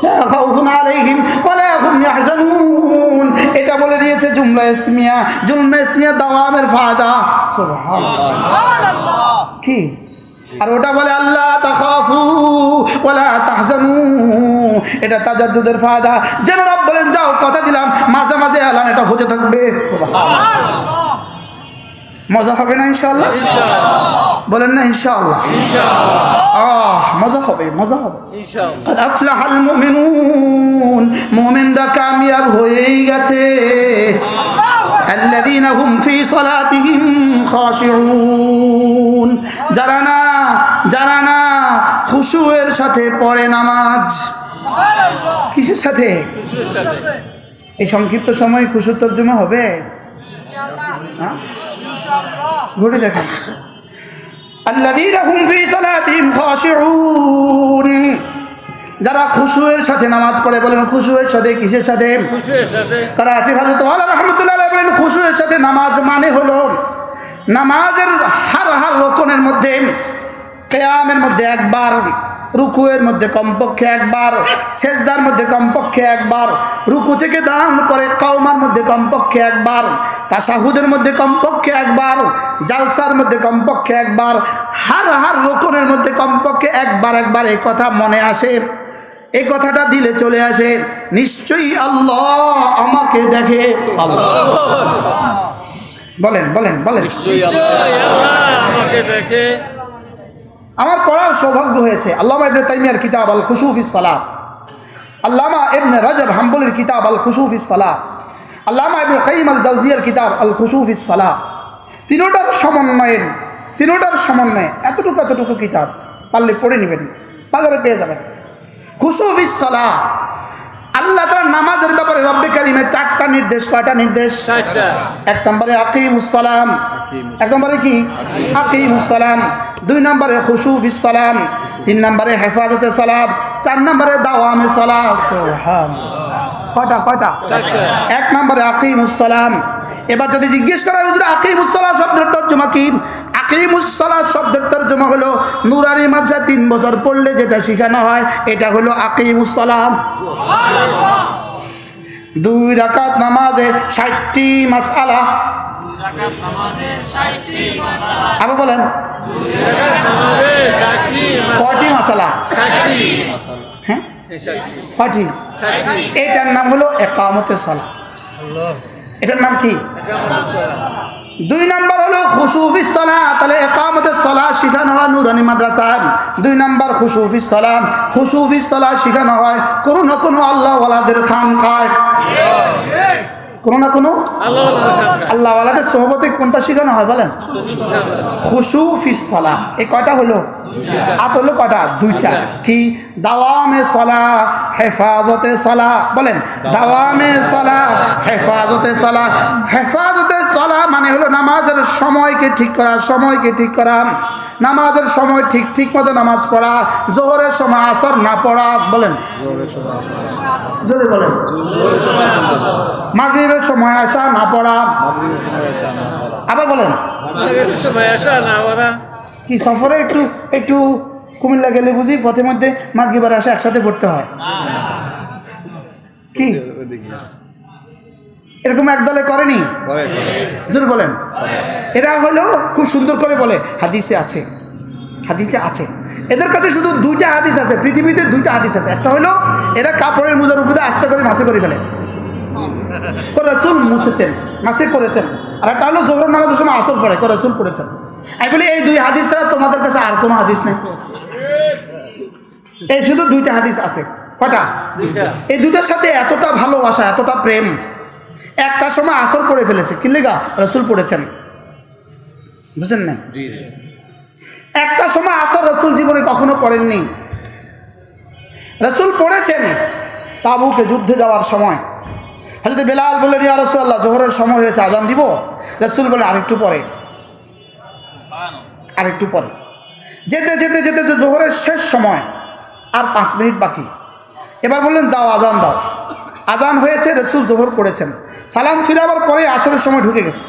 লা খাউফুন আলাইহিম ওয়ালা হুম ইয়াহজানুন। এটা বলে দিয়েছে জুমলা ইসমিয়া। জুমলা ইসমিয়া দাওয়ামের ফায়দা, সুবহানাল্লাহ। কি আর ওটা বলে আল্লাহ তাখাফু ওয়ালা তাহজানু, এটা তাজাদ্দুদের ফায়দা। যেন রব বলেন যাও কথা দিলাম মাঝে মাঝে এলান এটা হতে থাকবে, সুবহানাল্লাহ। মজা হবে না ইনশাআল্লাহ? বলেন না ইনশাআল্লাহ? মজা হবে, মজা হবে ইনশাআল্লাহ। قد أفلح المؤمنون, মুমিনরা কামিয়াব হয়েই গেছে। الذين هم في صلاتهم خاشعون, যারা না খুশুয়ের সাথে পড়ে নামাজ। কিসের সাথে? এই সংক্ষিপ্ত সময় খুশু তরজমা হবে ইনশাআল্লাহ। ঘুরে দেখেন, আল্লাযীনা হুম ফী সালাতিহিম খাশিউন, যারা খুশুয়ের সাথে নামাজ পড়ে। বলেন খুশুয়ের সাথে, কিসের সাথে? খুশুয়ের সাথে। করাচির হযরত ওয়ালা রাহমাতুল্লাহ আলাইহি বলেন খুশুয়ের সাথে নামাজ মানে হলো নামাজের হার রকনের মধ্যে, কিয়ামের মধ্যে একবার, রুকুয়ের মধ্যে কমপক্ষে একবার, সেজদার মধ্যে কমপক্ষে একবার, রুকু থেকে দাঁড়ানোর পরে কাওমার মধ্যে কমপক্ষে একবার, তাশাহুদের মধ্যে কমপক্ষে একবার, জালসার মধ্যে কমপক্ষে একবার, হার রকনের মধ্যে কমপক্ষে একবার এই কথা মনে আসে, এই কথাটা দিলে চলে আসে, নিশ্চয়ই আল্লাহ আমাকে দেখে। বলেন বলেন বলেন, নিশ্চয়ই আল্লাহ আমাকে দেখে। আমার পড়ার সৌভাগ্য হয়েছে আল্লামা ইবনে তাইমিয়ার কিতাব আল খুশু ফিস সালাহ, আল্লামা ইবনে রাজব হাম্বলির কিতাব আল খুশু ফিস সালাহ, আল্লামা ইবনে কাইয়িম আল জাওজিয়ার কিতাব আল খুশু ফিস সালাহ। তিনোটার সমন্বয়ে এতটুকু কিতাব পারলে পড়ে নেবেন, বাজারে পেয়ে যাবেন। খুশু ফিস সালাহ, আল্লাহ তাআলা নামাজের ব্যাপারে রব্বে কারীমের 4টা নির্দেশ। কয়টা নির্দেশ? 4টা। এক নম্বরে আকিমুস সালাম, এক নম্বরে কি? আকিমুস সালাম। 2 নম্বরে খুশু ফিস সালাম, 3 নম্বরে হেফাজতে সালাত, 4 নম্বরে দাওয়ামে সালাত। সুবহানাল্লাহ। কয়টা? 4টা। 1 নম্বরে আকিমুস সালাম। এবার যদি জিজ্ঞেস করা হয় হুজুর আকিমুস সালাত শব্দের তরজমা কি? আকিমুস সালাত শব্দের তরজমা হলো নুরানি মাদ্রাসা 3 বছর পড়লে যেটা শেখানো হয় এটা হলো আকিমুস সালাম। সুবহানাল্লাহ। 2 রাকাত নামাজে 60টি মাসআলা। 2 রাকাত নামাজে 60টি মাসআলা। আবার বলেন, 2 রাকাত নামাজে 60টি মাসআলা। কয়টি মাসআলা? 60টি মাসআলা। হ্যাঁ 60টি। এটার নাম হলো ইকামতে সালাত। আল্লাহ, এটার নাম কি? ইকামতে সালাত। 2 নম্বর হলো খুশু ফিস সালাত, তাহলে ইকামতে সালাত শেখানো হয় নুরানি মাদ্রাসায়। 2 নম্বর খুশু ফিস সালাত, খুশু ফিস সালাত শেখানো হয় কোনো না কোনো আল্লাহ ওয়ালাদের খানকায়, কোনো না কোনো আল্লাহ ওয়ালাদের সোহবতে। কোনটা শেখানো হয় বলেন? খুশু ফিস সালাত। এই কয়টা হলো? আর হলো কয়টা? 2টা। কি? দাওয়ামে সালাত, হেফাজতে সালাত। বলেন দাওয়ামে সালাত, হেফাজতে সালাত। হেফাজতে সালাত মানে হলো নামাজের সময়কে ঠিক করা, নামাজের সময় ঠিক মতো নামাজ পড়া, জোহরের সময় আসর না পড়া। বলেন জোরে বলেন, মাগরিবের সময় আসা না পড়া। আবার বলেন মাগরিবের সময় আসা না পড়া। কি সফরে একটু কুমিল্লা গেলে বুঝি পথের মধ্যে মাগরিব আর আসা একসাথে পড়তে হয়? কি এরকম একদলে করেনি? জোর বলেন। এরা হলো খুব সুন্দর করে বলে হাদিসে আছে, হাদিসে আছে। এদের কাছে শুধু দুইটা হাদিস আছে, পৃথিবীতে দুইটা হাদিস আছে। একটা হলো এরা কাপড়ের মোজার উপরে আস্তে করে মাসে করে ফেলে, রাসূল মুছেছেন, মাসে করেছেন। আর একটা হলো জোহরের নামাজের সময় আসর পড়ে, রাসূল পড়েছেন। আমি বলি এই দুই হাদিস ছাড়া তোমাদের কাছে আর কোনো হাদিস নেই? এই শুধু দুইটা হাদিস আছে। কটা? এই দুটার সাথে এতটা ভালোবাসা, এতটা প্রেম। একটা সময় আসর পড়ে ফেলেছে, কি লেগা? রাসূল পড়েছেন, বুঝছেন না? একটা সময় আসর রাসূল জীবনে কখনো পড়েননি, রাসূল পড়েছেন তাবুকে যুদ্ধে যাওয়ার সময়। হযরত বেলাল বললেন, ইয়া রাসূলুল্লাহ, জোহরের সময় হয়েছে, আজান দিব? রাসূল বলেন, আরেকটু পরে, আরেকটু পরে। যেতে যেতে যেতে যে জোহরের শেষ সময়, আর 5 মিনিট বাকি। এবার বললেন, দাও, আজান দাও। আজান হয়েছে, রাসূল জোহর পড়েছেন। সালাম ফিরাবার পরে আসরের সময় ঢুকে গেছে।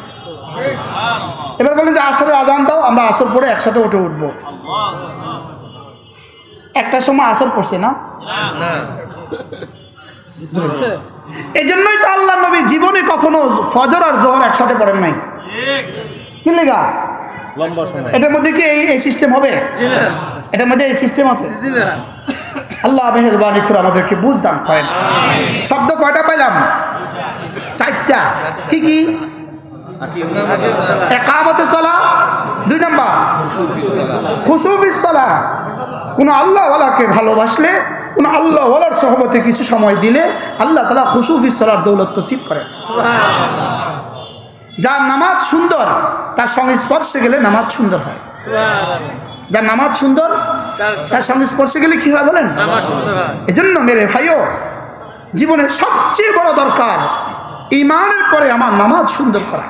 এবার বললেন যে আসরের আজান দাও, আমরা আসর পড়ে একসাথে উঠে উঠবো। একটা সময় আসর পড়ছে না? এই জন্যই তো আল্লাহ নবী জীবনে কখনো ফজর আর জোহর একসাথে পড়েন নাই। কি লেগা? এটার মধ্যে কি এই সিস্টেম হবে? এটার মধ্যে এই সিস্টেম আছে? আল্লাহ মেহেরবানি করে আমাদেরকে বুঝদান করেন। শব্দ কয়টা পাইলাম? 4টা। কি কি? ইকামতুস সালাহ, 2 নাম্বার খুশু ফিস সালাহ। কোন আল্লাহওয়ালাকে ভালোবাসলে, কোন আল্লাহওয়ালার সহবতে কিছু সময় দিলে আল্লাহ তাআলা খুশু ফিস সালাহর দৌলত নসিব করেন। যার নামাজ সুন্দর, তার সংস্পর্শে গেলে নামাজ সুন্দর হয়। যার নামাজ সুন্দর, তার সংস্পর্শে গেলে কি হয় বলেন? এজন্য মেরে ভাইও, জীবনের সবচেয়ে বড় দরকার ইমানের পরে আমার নামাজ সুন্দর করা।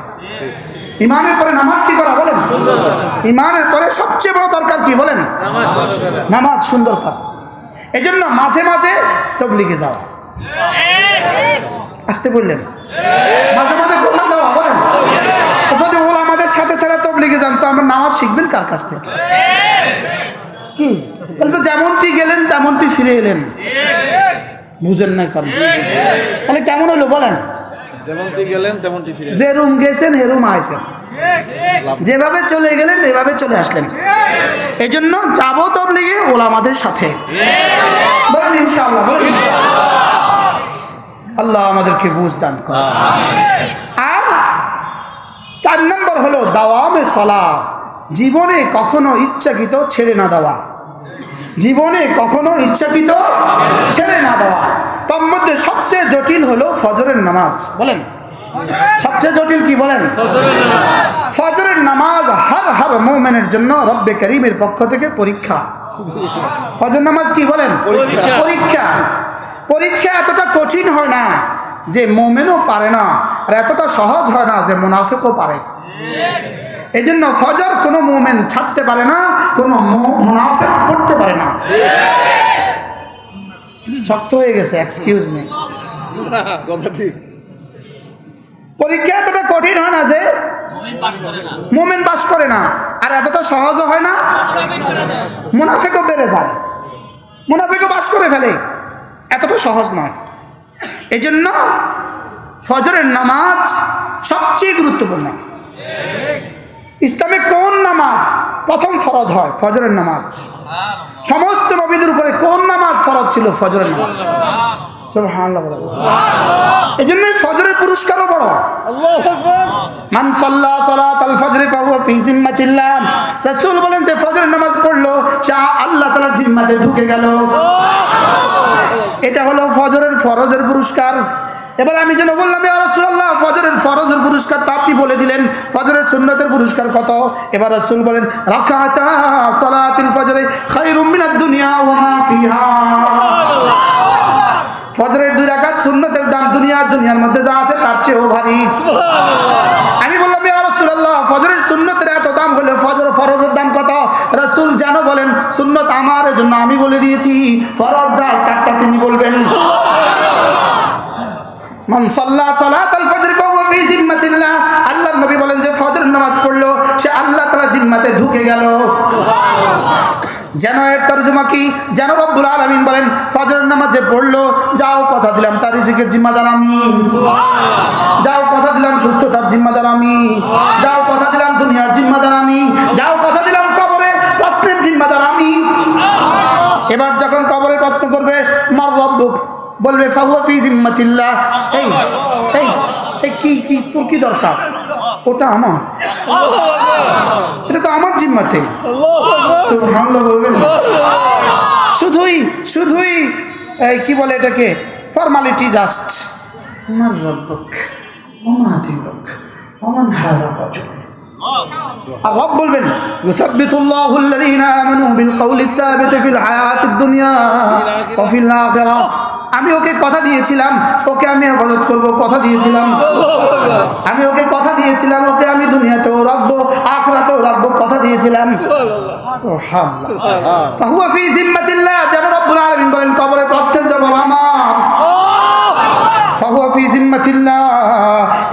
ইমানের পরে নামাজ কি করা বলেন? ইমানের পরে সবচেয়ে বড় দরকার কি বলেন? নামাজ সুন্দর করা। এজন্য মাঝে মাঝে তাবলীগে যাওয়া। আসতে বললেন, মাঝে মাঝে কোথাও যাওয়া বলেন? যদি ওলামাদের সাথে ছাড়া তাবলীগে যান, তো আমরা নামাজ শিখবেন কার কাছ থেকে? কি বলে তো যেমনটি গেলেন তেমনটি ফিরে এলেন, বুঝেন নাই কারণ? তাহলে কেমন হলো বলেন? যে রুম গেছেন হে রুম আইছেন, যেভাবে চলে গেলেন এভাবে চলে আসলেন। এই জন্য যাবো তাবলীগে ওলামাদের সাথে, বলেন ইনশাআল্লাহ, বলেন ইনশাআল্লাহ। আল্লাহ আমাদেরকে বুঝ দান করেন। আর 4 নম্বর হলো দাওয়ামে সালাহ, জীবনে কখনো ইচ্ছাকৃত ছেড়ে না দেওয়া। জীবনে কখনো ইচ্ছাকৃত ছেড়ে না দেওয়া। তার মধ্যে সবচেয়ে জটিল হলো ফজরের নামাজ। বলেন সবচেয়ে জটিল কি বলেন? ফজরের নামাজ হর মুমিনের জন্য রব্বে করিমের পক্ষ থেকে পরীক্ষা। ফজর নামাজ কি বলেন? পরীক্ষা। পরীক্ষা এতটা কঠিন হয় না যে মুমিনও পারে না, আর এতটা সহজ হয় না যে মুনাফিকও পারে। এই জন্য ফজর কোনো মুমিন ছাড়তে পারে না, কোনো মুনাফিক পড়তে পারে না। শক্ত হয়ে গেছে, এক্সকিউজ মি। কথা ঠিক। পরীক্ষা এতটা কঠিন হয় না যে মুমিন পাস করে না, আর এতটা সহজও হয় না, মুনাফিকও বেড়ে যায়, মুনাফিকও পাস করে ফেলে, এতটা সহজ নয়। এই জন্য ফজরের নামাজ সবচেয়ে গুরুত্বপূর্ণ। ইসলামে কোন নামাজ প্রথম ফরজ হয়? ফজরের নামাজ। সমস্ত নবীদের উপরে কোন নামাজ ফরজ ছিল? ফজরের নামাজ। সুবহানাল্লাহ। এই জন্য ফজরের পুরস্কারও বড়। মান সাল্লা সালাতাল ফজর ফাহুয়া ফি জিম্মাতিল্লাহ। রাসূল বলেন যে ফজরের নামাজ পড়লো সে আল্লাহ তাআলার জিম্মাতে ঢুকে গেল। এটা হলো ফজরের ফরজের পুরস্কার। এবার আমি যেন বললাম, ইয়া রাসূলুল্লাহ, ফজরের ফরজের পুরস্কার তো আপনি বলে দিলেন, ফজরের সুন্নতের পুরস্কার কত? এবার রাসূল বলেন, রাকাতা সালাতুল ফজর খায়রুম মিনাদ দুনিয়া ওয়া মা ফিহা। ফজরের 2 রাকাত সুন্নতের দাম দুনিয়ার মধ্যে যা আছে তার চেয়েও ভারী। আমি বললাম, ইয়া রাসূলুল্লাহ, ফজরের সুন্নতের এত দাম হলে ফজর ফরজের দাম কত? রাসূল জানো বলেন, সুন্নত আমার জন্য আমি বলে দিয়েছি, ফরজ যার তারটা তিনি বলবেন। মান সাল্লা সালাতাল ফজর ফাহুয়া ফি জিম্মাতিল্লাহ। আল্লাহর নবী বলেন যে ফজরের নামাজ পড়লো সে আল্লাহ তাআলার জিম্মাতে ঢুকে গেল। যেন এর তরজমা কি, যেন রব্বুল আলামিন বলেন ফজরের নামাজে পড়লো, যাও কথা দিলাম তার রিজিকের জিম্মাদার আমি, যাও কথা দিলাম সুস্থতার জিম্মাদার আমি, যাও কথা দিলাম দুনিয়ার জিম্মাদার আমি, যাও কথা দিলাম কবরে প্রশ্নের জিম্মাদার আমি। এবার যখন কবরে প্রশ্ন করবে মার রব্বুক, বলবে ফাহুয়া ফি জিম্মাতিল্লাহ। এই এই এই কি কি তোর কি দরকার? ওটা আমার, এটা তো আমার জিম্মাতে। সুবহানাল্লাহ বলবেন। শুধুই শুধুই এই কি বলে এটাকে ফর্মালিটি, জাস্ট মার রব্বুক ওমা দিনুক ওমান হাযা রাজুল। আর রব বলবেন ইউসাব্বিতুল্লাহুল্লাযীনা আমানু বিল কওলিত সাবিত ফিল হায়াতিদ দুনিয়া ওয়া ফিল আখিরাহ। আমি ওকে কথা দিয়েছিলাম, ওকে আমি হেফাজত করব, কথা দিয়েছিলাম। আমি ওকে কথা দিয়েছিলাম, ওকে আমি দুনিয়াতেও রাখবো, আখিরাতেও রাখবো, কথা দিয়েছিলাম। সুবহানাল্লাহ। ফাহুয়া ফি জিম্মাতিল্লাহ, যেন রব্বুল আলামিন বলেন কবরের প্রশ্নের জবাব আমার। ফাহুয়া ফি জিম্মাতিল্লাহ,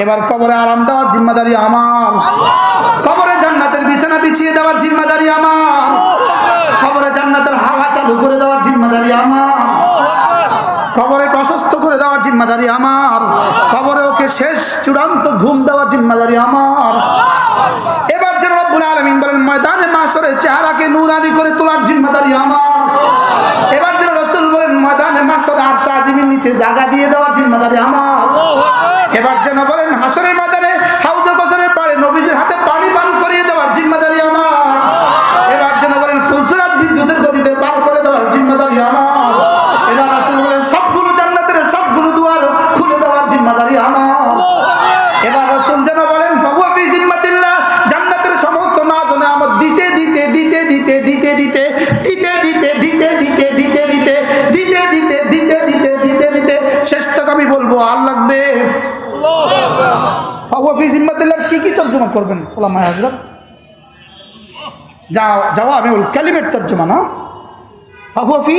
এবার কবরে আরাম দেওয়ার জিম্মাদারি আমার। কবরে জান্নাতের বিছানা বিছিয়ে দেওয়ার জিম্মাদারি আমার। কবরে জান্নাতের হাওয়া চালু করে দেওয়ার জিম্মাদারি আমার। কবরে প্রশস্ত করে দেওয়ার জিম্মাদারি আমার। কবরে ওকে শেষ চূড়ান্ত ঘুম দেওয়ার জিম্মাদারি আমার। এবার যেন রব্বুল আলামিন বলেন ময়দানে মাশরে চেহারাকে নূরানি করে তোলার জিম্মাদারি আমার। এবার যেন রাসূল বলেন ময়দানে মাশরে আরশ আজিমের নিচে জায়গা দিয়ে দেওয়ার জিম্মাদারি আমার। এবার যেন বলেন হাশরের ময়দানে হাউজে কাউসারের পাড়ে নবীজির হাতে পানি পান করিয়ে দেওয়ার জিম্মাদারি আমার। এবার যেন বলেন ফুলসিরাত বিদ্যুতের গতিতে পার করে দেওয়ার জিম্মাদারি আমার। এবার রাসূল বলেন সবগুলো জান্নাতের সবগুলো দুয়ার খুলে দেওয়ার জিম্মাদারি আমার। এবার রাসূল যেন বলেন ফাহুয়া ফি জিম্মাতিল্লাহ, জান্নাতের সমস্ত নাজ ও নিয়ামত দিতে দিতে দিতে দিতে দিতে দিতে দিতে দিতে দিতে দিতে দিতে দিতে দিতে দিতে দিতে দিতে দিতে দিতে শেষ তক আমি বলবো আর লাগবে। ফাহুয়া ফি জিম্মাতিল্লাহ কি কি তরজমা করবেন ওলামায়ে হযরত? যাও যাও আমি বল কালিমার তরজমা না, ফাহুয়া ফি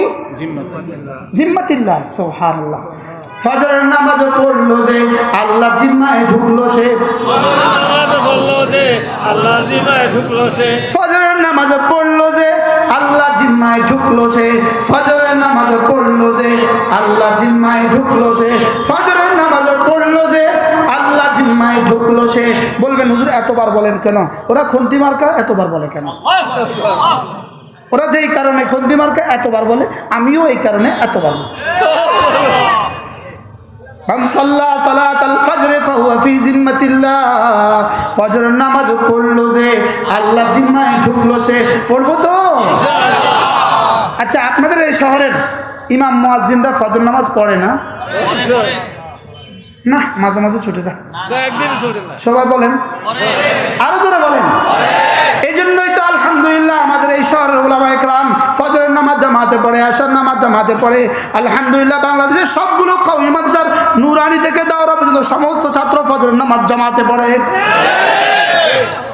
জিম্মাতিল্লাহ। সুবহানাল্লাহ। ফজরের নামাজ পড়লো যে আল্লাহর জিম্মায় ঢুকলো সে, ফজরের নামাজ পড়লো যে আল্লাহর জিম্মায় ঢুকলো সে, ফজরের নামাজ পড়লো যে আল্লাহর জিম্মায় ঢুকলো সে, ফজরের নামাজ পড়লো যে আল্লাহর জিম্মায় ঢুকলো সে। বলবেন হুজুর এতবার বলেন কেন? ওরা খুন্তি মার্কা এতবার বলে কেন? ওরা যেই কারণে খুন্তি মার্কা এতবার বলে, আমিও এই কারণে এতবার বলি। মান সাল্লা সালাতাল ফজর ফাহুয়া ফি জিম্মাতিল্লাহ, ফজরের নামাজ পড়লো যে আল্লাহর জিম্মায় ঢুকলো সে। পড়বো তো ইনশাআল্লাহ। আচ্ছা আপনাদের এই শহরের ইমাম মুয়াজ্জিনরা ফজর নামাজ পড়ে না? না, মাঝে মাঝে ছুটে যায়। সবাই বলেন, আরো জোরে বলেন। এই জন্যই তো আলহামদুলিল্লাহ আমাদের এই শহরের উলামায়ে কেরাম ফজরের নামাজ জামাতে পড়ে, আশার নামাজ জামাতে পড়ে। আলহামদুলিল্লাহ বাংলাদেশের সবগুলো কওমি মাদ্রাসার নুরানি থেকে দাওরা পর্যন্ত সমস্ত ছাত্র ফজরের নামাজ জামাতে পড়ে।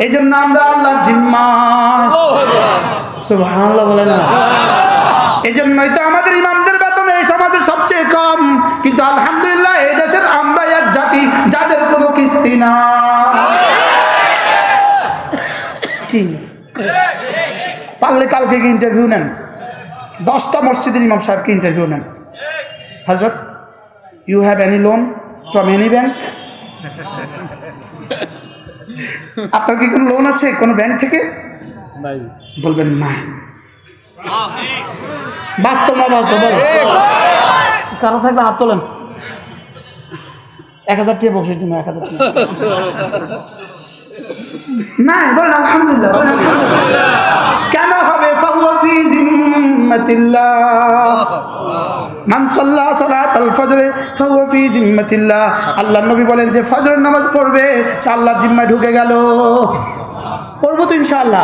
এই জন্য আমরা আল্লাহর জিম্মায়, সুবহানাল্লাহ বলেন না। এই জন্যই তো আমাদের ইমামদের বেতন এই সমাজের সবচেয়ে কম, কিন্তু আলহামদুলিল্লাহ এই দেশের আমরা এক জাতি যাদের কোনো কিস্তি না। কি পারলে কালকে ইন্টারভিউ নেন, 10টা মসজিদের ইমাম সাহেবকে ইন্টারভিউ নেন। হযরত you have any loan from any bank? আপনার কি কোনো লোন আছে কোনো ব্যাংক থেকে? বলবেন না। বাস্তব না বাস্তব? কারো থাকলে হাত তোলেন। 1000 টাকা বকশিশ দিন, 1000 টাকা না বলেন আলহামদুলিল্লাহ। কেন হবে? ফাহুয়া ফি জিম্মাতিল্লাহ, মান সাল্লা সালাতাল ফজর ফাহুয়া ফি জিম্মাতিল্লাহ। আল্লাহর নবী বলেন যে ফজরের নামাজ পড়বে সে আল্লাহর জিম্মায় ঢুকে গেল। পড়বো তো ইনশাআল্লাহ।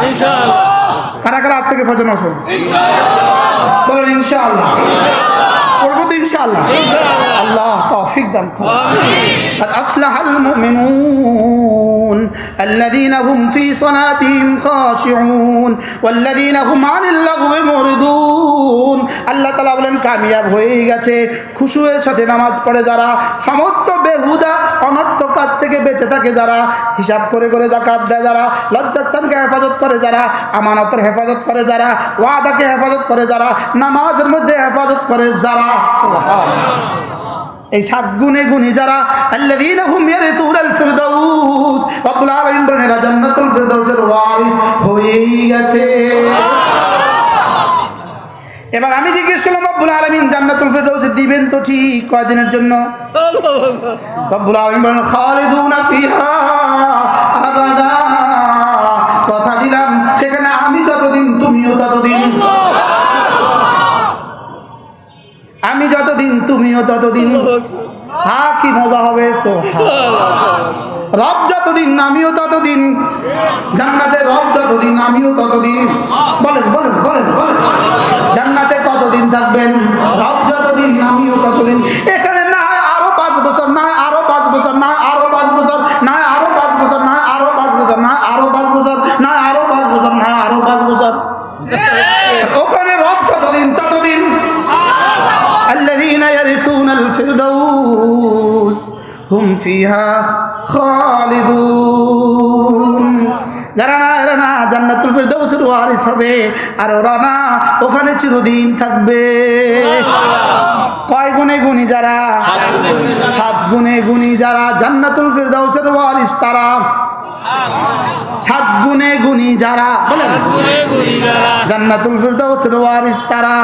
কারা কারা আজ থেকে ফজর নামাজ পড়বো? বলেন ইনশাআল্লাহ। পড়বো তো ইনশাআল্লাহ। আল্লাহ তৌফিক দান করুন। قد أفلح المؤمنون الذين هم في صلاتهم خاشعون والذين هم عن اللغو معرضون আল্লাহ তাআলা বলেন কামিয়াব হয়ে গেছে খুশুয়ের সাথে নামাজ পড়ে যারা, সমস্ত বেহুদা অনর্থক কাজ থেকে বেঁচে থাকে যারা, হিসাব করে করে যাকাত দেয় যারা, লজ্জাস্থানকে হেফাজত করে যারা, আমানতের হেফাজত করে যারা, ওয়াদাকে হেফাজত করে যারা, নামাজের মধ্যে হেফাজত করে যারা, এই 7 গুণে গুণী যারা, আল্লাযীনা হুম ইয়ারিসুনাল ফিরদাউস, রব্বুল আলামিন বলেন এরা জান্নাতুল ফিরদাউসের ওয়ারিস হয়েই গেছে। এবার আমি জিজ্ঞেস করলাম রব্বুল আলামিন জান্নাতুল ফিরদাউস দিবেন তো ঠিক কয়দিনের জন্য? রব্বুল আলামিন বলেন খালিদুনা ফিহা আবাদা, কথা দিলাম সেখানে আমি যতদিন তুমিও ততদিন, আমি যতদিন তুমিও ততদিন। হ্যাঁ কি মজা হবে, রব যতদিন আমিও ততদিন, জান্নাতে রব যতদিন আমিও ততদিন। বলেন বলেন বলেন বলেন, জান্নাতে কতদিন থাকবেন? রব যতদিন আমিও ততদিন। এখানে না আরো 5 বছর, না আরো 5 বছর, না আরো 5 বছর, না আরো 5 বছর, না আরো 5 বছর, না আরো 5 বছর, না আরো 5 বছর, না আরো 5 বছর। ওখানে রব যতদিন ততদিন। আল্লাযীনা ইয়ারিসুনাল ফিরদাউস হুম ফিহা খালিদুন, যারা না এরা না জান্নাতুল ফিরদাউসের ওয়ারিস হবে, আর ওরা না ওখানে চিরদিন থাকবে। কয় গুণে গুণী যারা? 7 গুণে গুণী যারা জান্নাতুল ফিরদাউসের ওয়ারিস তারা। 7 গুণে গুণী যারা, বলেন জান্নাতুল ফিরদাউসের ওয়ারিস তারা।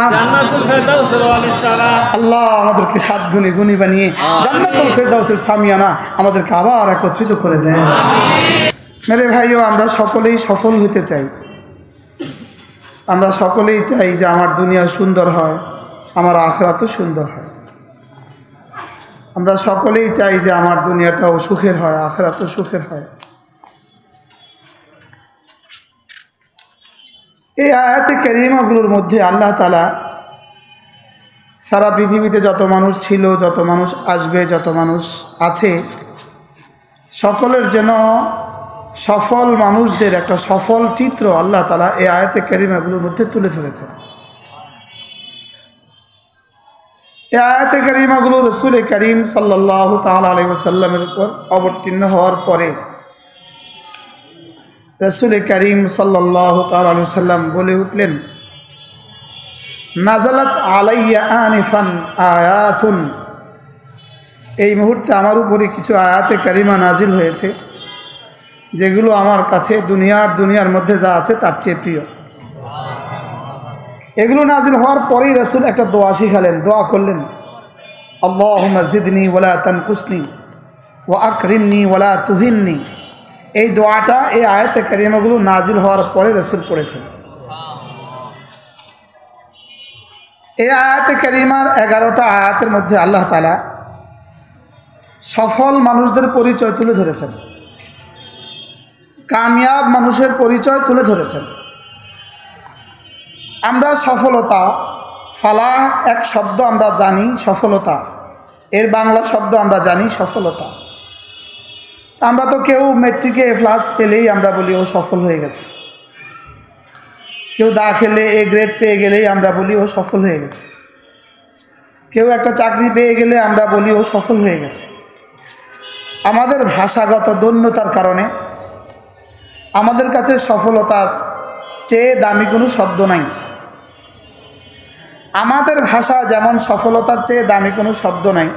আল্লাহ আমাদেরকে 7 গুণে গুণী বানিয়ে জান্নাতুল ফিরদাউসের সামিয়ানা আমাদেরকে আবার একত্রিত করে দেন। মেরে ভাইও আমরা সকলেই সফল হতে চাই, আমরা সকলেই চাই যে আমার দুনিয়া সুন্দর হয়, আমার আখিরাতও সুন্দর হয়। আমরা সকলেই চাই যে আমার দুনিয়াটাও সুখের হয়, আখিরাতও সুখের হয়। এই আয়াতে কারিমাগুলোর মধ্যে আল্লাহ তাআলা সারা পৃথিবীতে যত মানুষ ছিল, যত মানুষ আসবে, যত মানুষ আছে, সকলের যেন সফল মানুষদের একটা সফল চিত্র আল্লাহ তাআলা এই আয়াতে কারিমাগুলোর মধ্যে তুলে ধরেছেন। এই আয়াতে কারিমাগুলো রাসূল করিম সাল্লাল্লাহু তাআলা আলাইহি ওয়াসাল্লামের উপর অবতীর্ণ হওয়ার পরে রাসূল করিম সাল্লাল্লাহু তাআলা আলাইহি ওয়াসাল্লাম বলে উঠলেন, নাজালাত আলাইয়া আনিফান আয়াতুন, এই মুহূর্তে আমার উপরে কিছু আয়াতে কারিমা নাজিল হয়েছে যেগুলো আমার কাছে দুনিয়ার মধ্যে যা আছে তার চেয়ে প্রিয়। এগুলো নাজিল হওয়ার পরেই রাসূল একটা দোয়া শিখালেন, দোয়া করলেন, আল্লাহুম্মা জিদনি ওয়ালা তানকুসনি ওয়া আকরিমনি ওয়ালা তুহিননি। এই দোয়াটা এই আয়াতে কারিমাগুলো নাজিল হওয়ার পরে রাসূল পড়েছেন। এই আয়াতে কারিমার 11টা আয়াতের মধ্যে আল্লাহ তাআলা সফল মানুষদের পরিচয় তুলে ধরেছেন, কামিয়াব মানুষের পরিচয় তুলে ধরেছেন। আমরা সফলতা, ফালাহ এক শব্দ আমরা জানি, সফলতা এর বাংলা শব্দ আমরা জানি সফলতা। আমরা তো কেউ মেট্রিকে A+ পেলেই আমরা বলি ও সফল হয়ে গেছে, কেউ দাখিলে A গ্রেড পেয়ে গেলেই আমরা বলি ও সফল হয়ে গেছে, কেউ একটা চাকরি পেয়ে গেলে আমরা বলি ও সফল হয়ে গেছে। আমাদের ভাষাগত দন্যতার কারণে আমাদের কাছে সফলতার চেয়ে দামি কোনো শব্দ নাই। আমাদের ভাষা যেমন সফলতার চেয়ে দামি কোনো শব্দ নাই,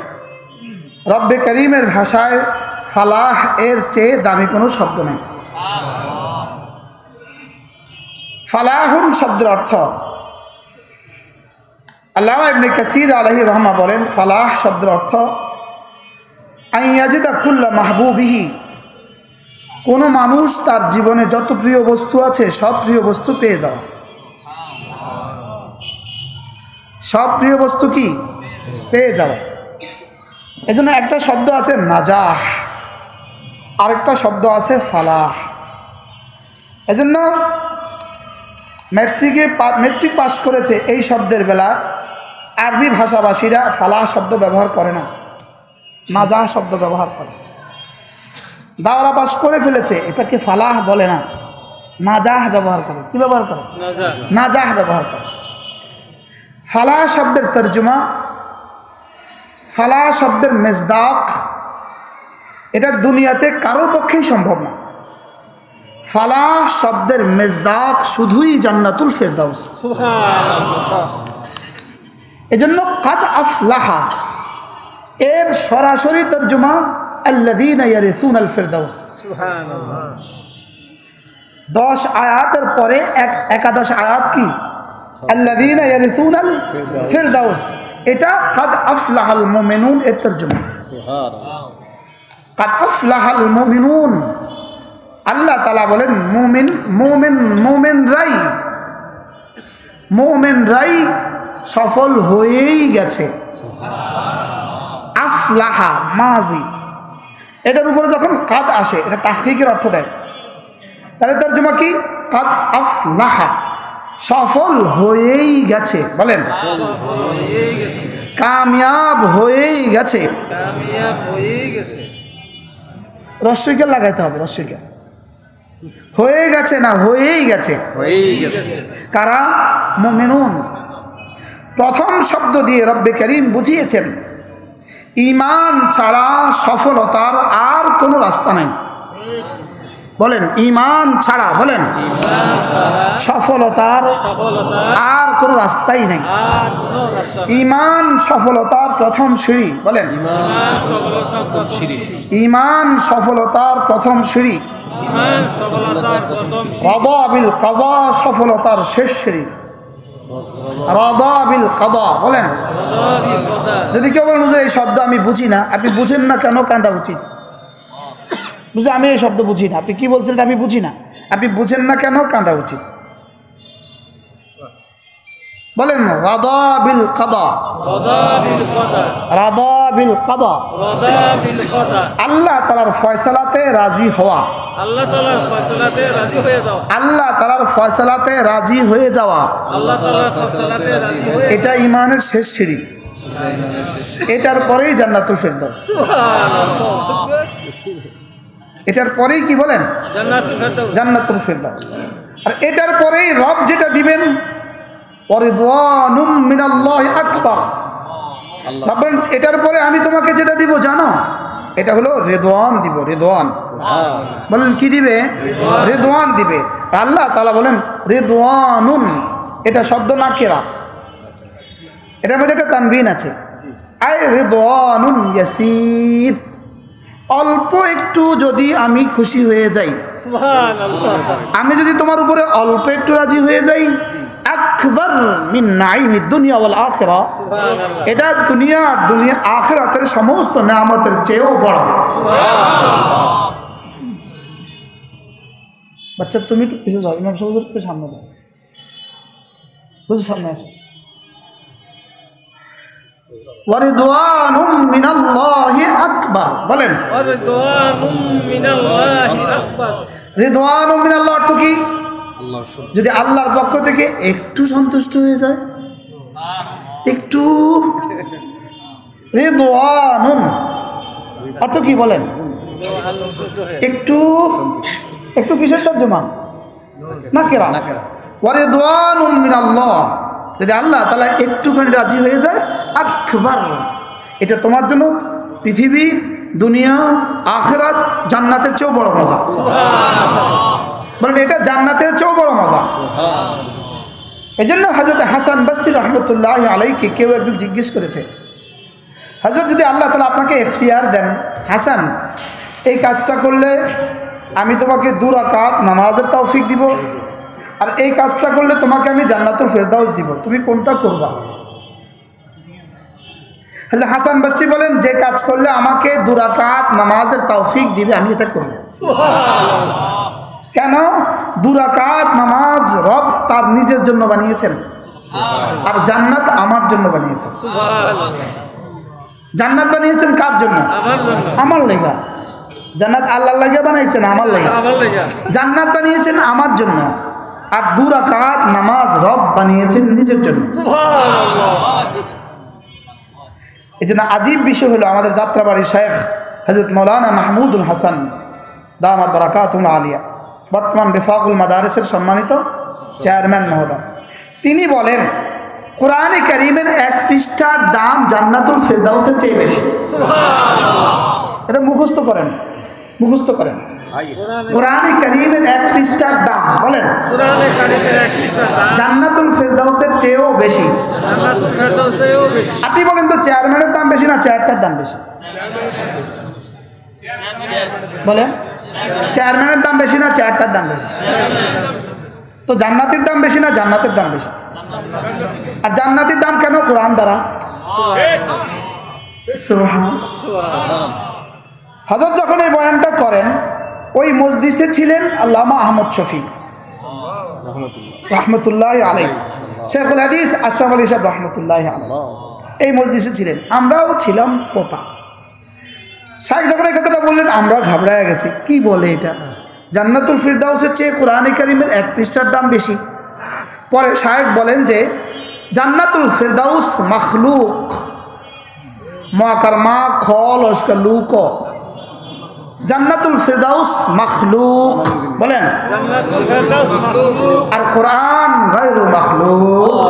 রব্বে করিমের ভাষায় ফালাহ এর চেয়ে দামি কোনো শব্দ নাই। ফালাহুন শব্দের অর্থ, আল্লামা ইবনে কাসির আলাইহি রহমা বলেন, ফালাহ শব্দের অর্থ আইয়াজিদা কুল্লা মাহবুবিহি, কোনো মানুষ তার জীবনে যত প্রিয় বস্তু আছে সব প্রিয় বস্তু পেয়ে যাওয়া। সব প্রিয় বস্তু কি পেয়ে যাওয়া। এজন্য একটা শব্দ আছে নাজাহ, আরেকটা শব্দ আছে ফালাহ। এজন্য মেট্রিক পাস করেছে এই শব্দের বেলা আরবি ভাষাভাষীরা ফালাহ শব্দ ব্যবহার করে না, নাজাহ শব্দ ব্যবহার করে। দাওরা পাস করে ফেলেছে, এটাকে ফালাহ বলে না, নাজাহ ব্যবহার করে। কি ব্যবহার করে? নাজাহ ব্যবহার করে। ফালাহ শব্দের তর্জমা, ফালাহ শব্দের মেজদাক, এটা দুনিয়াতে কারোর পক্ষেই সম্ভব না। ফালাহ শব্দের মেজদাক শুধুই জান্নাতুল ফেরদাউস। এজন্য কাদ আফলাহা এর সরাসরি তর্জমা আল্লাযীনা ইয়ারিসুনাল ফিরদাউস। সুবহানাল্লাহ। 10 আয়াতের পরে একাদশ আয়াত কি? আল্লাযীনা ইয়ারিসুনাল ফিরদাউস। এটা কাদ আফলাহাল মুমিনুন এর তর্জমা। সুবহানাল্লাহ। কাদ আফলাহাল মুমিনুন, আল্লাহ তাআলা বলেন মুমিনরাই সফল হয়েই গেছে। আফলাহা মাজি, এটার উপরে যখন কাদ আসে এটা তাহকিকের অর্থ দেয়। তাহলে তর্জমা কি? কাদ আফলাহা, সফল হয়েই গেছে। বলেন কামিয়াব হয়েই গেছে। রস্যইকে লাগাইতে হবে, রস্যইকে। হয়ে গেছে না হয়েই গেছে। কারা? মুমিনুন। প্রথম শব্দ দিয়ে রব্বে করিম বুঝিয়েছেন ঈমান ছাড়া সফলতার আর কোনো রাস্তা নাই। বলেন ঈমান ছাড়া, বলেন সফলতার আর কোনো রাস্তাই নেই। ঈমান সফলতার প্রথম সিঁড়ি। বলেন ঈমান সফলতার প্রথম সিঁড়ি। রাদা বিল কাযা সফলতার শেষ সিঁড়ি। রাদা বিল কাদা। বলেন যদি কেউ বলেন এই শব্দ আমি বুঝি না, আপনি বুঝেন না কেন কাঁদা উচিত? বুঝলে আমি এই শব্দ বুঝি না, আপনি কি বলছেন আমি বুঝি না, আপনি বুঝেন না কেন কাঁদা উচিত? বলেন রাদা বিল কাদা। রাদা বিল কাদা, আল্লাহ তাআলার ফয়সালাতে রাজি হওয়া। আল্লাহ তাআলার ফয়সালাতে রাজি হয়ে যাওয়া। আল্লাহ তাআলার ফয়সালাতে রাজি হয়ে যাওয়া, আল্লাহ তাআলার ফয়সালাতে রাজি হয়ে, এটা ঈমানের শেষ সিঁড়ি। এটার পরেই জান্নাতুল ফেরদাউস। এটার পরেই কি বলেন? জান্নাতুল ফেরদাউস। আর এটার পরেই রব যেটা দিবেন ওয়ারিদওয়ানুম মিনাল্লাহি আকবার। ভাববেন এটার পরে আমি তোমাকে যেটা দিব জানো, এটা হলো রিদওয়ান দিব। রিদওয়ান বলেন কি দিবে? রিদওয়ান দিবে। আল্লাহ তাআলা বলেন রিদওয়ানুন, এটা শব্দ নাকিরা, এটার মধ্যে একটা তানবিন আছে। আই রিদওয়ানুন ইয়াসির, অল্প একটু যদি আমি খুশি হয়ে যাই, আমি যদি তোমার উপরে অল্প একটু রাজি হয়ে যাই, আকবার মিন নাঈমিদ দুনিয়া ওয়াল আখিরা, এটা দুনিয়া আখিরাতের সমস্ত নেয়ামতের চেয়েও বড়। বাচ্চা তুমি একটু পিছিয়ে যাও, ইমাম সাহেব একটু সামনে দাও, বুঝো সামনে আসো। ওয়ারিদওয়ানুম মিনাল্লাহি আকবার। বলেন ওয়ারিদওয়ানুম মিনাল্লাহি আকবার। রিদওয়ানুম মিনাল্লাহ অর্থ কি? যদি আল্লাহর পক্ষ থেকে একটু সন্তুষ্ট হয়ে যায়, একটু। রিদওয়ানুন অর্থ কি বলেন? একটু। একটু কিসের তরজমা? নাকিরা। ওয়ারিদওয়ানুম মিনাল্লাহ, যদি আল্লাহ তাআলা একটুখানি রাজি হয়ে যায়, আকবার, এটা তোমার জন্য পৃথিবী, দুনিয়া, আখিরাত, জান্নাতের চেয়েও বড় মজা। বলেন এটা জান্নাতের চেয়েও বড় মজা। এই জন্য হযরত হাসান বসরি রহমতুল্লাহ আলাইকে কেউ একদিন জিজ্ঞেস করেছে, হযরত যদি আল্লাহ তাআলা আপনাকে ইখতিয়ার দেন, হাসান এই কাজটা করলে আমি তোমাকে 2 রাকাত নামাজের তৌফিক দিব, আর এই কাজটা করলে তোমাকে আমি জান্নাতুল ফেরদাউস দিব, তুমি কোনটা করবা? হযরত হাসান বসরি বলেন যে কাজ করলে আমাকে 2 রাকাত নামাজের তৌফিক দিবে আমি এটা করব। সুবহানাল্লাহ। কেন? 2 রাকাত নামাজ রব তার নিজের জন্য বানিয়েছেন, আর জান্নাত আমার জন্য বানিয়েছেন। সুবহানাল্লাহ। জান্নাত বানিয়েছেন কার জন্য? আমার জন্য। আমার লাগা। জান্নাত আল্লাহর লাগা বানাইছেন, আমার লাগা। আমার লাগা। জান্নাত বানিয়েছেন আমার জন্য, আর 2 রাকাত নামাজ রব বানিয়েছেন নিজের জন্য। সুবহানাল্লাহ। এই জন্য আজীব বিষয় হলো আমাদের যাত্রাবাড়ির শেখ হযরত মাওলানা মাহমুদুল হাসান দামাত বারাকাতুহুল আলিয়া, বর্তমান বিফাকুল মাদারিসের সম্মানিত চেয়ারম্যান মহোদয়, তিনি বলেন কোরআনে কারীমের এক পৃষ্ঠার দাম জান্নাতুল ফেরদাউসের চেয়ে বেশি। এটা মুখস্থ করেন, মুখস্থ করেন। কোরআনে কারীমের এক পৃষ্ঠার দাম বলেন জান্নাতুল ফেরদাউসের চেয়েও বেশি। আপনি বলেন তো চেয়ারম্যানের দাম বেশি না চেয়ারটার দাম বেশি? বলেন চেয়ারম্যানের দাম বেশি না চেয়ারটার দাম বেশি? তো জান্নাতের দাম বেশি না জান্নাতের দাম বেশি? আর জান্নাতের দাম কেন? কোরআন দ্বারা। হযরত যখন এই বয়ানটা করেন ওই মজলিসে ছিলেন আল্লামা আহমদ শফি রহমতুল্লাহ আলাইহি, শেখুল হাদিস আশরাফ আলী সাহেব রহমতুল্লাহ আলাইহি এই মজলিসে ছিলেন, আমরাও ছিলাম শ্রোতা। শাইখ যখন এই কথাটা বললেন আমরা ঘাবড়ায় গেছি, কি বলে এটা? জান্নাতুল ফিরদাউসের চেয়ে কোরআনে কারীমের এক পৃষ্ঠার দাম বেশি। পরে শাইখ বলেন যে জান্নাতুল ফিরদাউস মখলুক, মা খল লুক, জান্নাতুল ফিরদাউস মখলুক বলেন, আর কোরআন গায়রু মখলুক।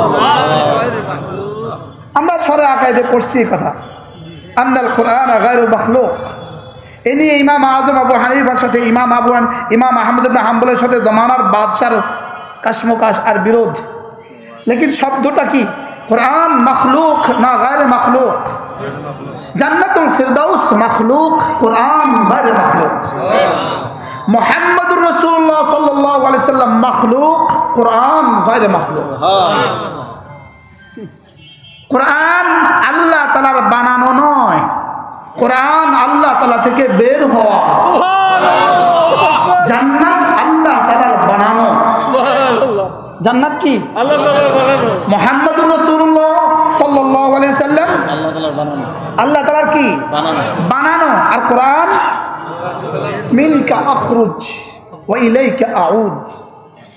আমরা সরে আকাইদে পড়ছি কথা, আন্নাল কোরআন গায়রু মখলুক। এ নিয়ে ইমাম আজম আবু হানিফার সাথে ইমাম আহমদ ইবনে হাম্বলের সাথে জমানার বাদশার কাশমকাশ আর বিরোধ। লেকিন শব্দটা কি? কোরআন মখলুক না গায়রে মখলুক? জান্নাতুল ফিরদাউস মখলুক, কোরআন গায়রে মখলুক। মুহাম্মদুর রাসূলুল্লাহ সাল্লাল্লাহু আলাইহি সাল্লাম মখলুক, কোরআন গায়রে মখলুক। কোরআন আল্লাহ তাআলার বানানো নয়, কোরআন আল্লাহ তাআলা থেকে বের হওয়া। জান্নাত আল্লাহ তাআলার বানানো। জান্নাত কি? আল্লাহ তাআলার বানানো। মুহাম্মদুর রাসূলুল্লাহ সাল্লাল্লাহু আলাইহি সাল্লাম আল্লাহ তাআলার বানানো। আল্লাহ তাআলার কি? বানানো। আর কোরআন মিনকা আখরুজ ওয়া ইলাইকা আউদ।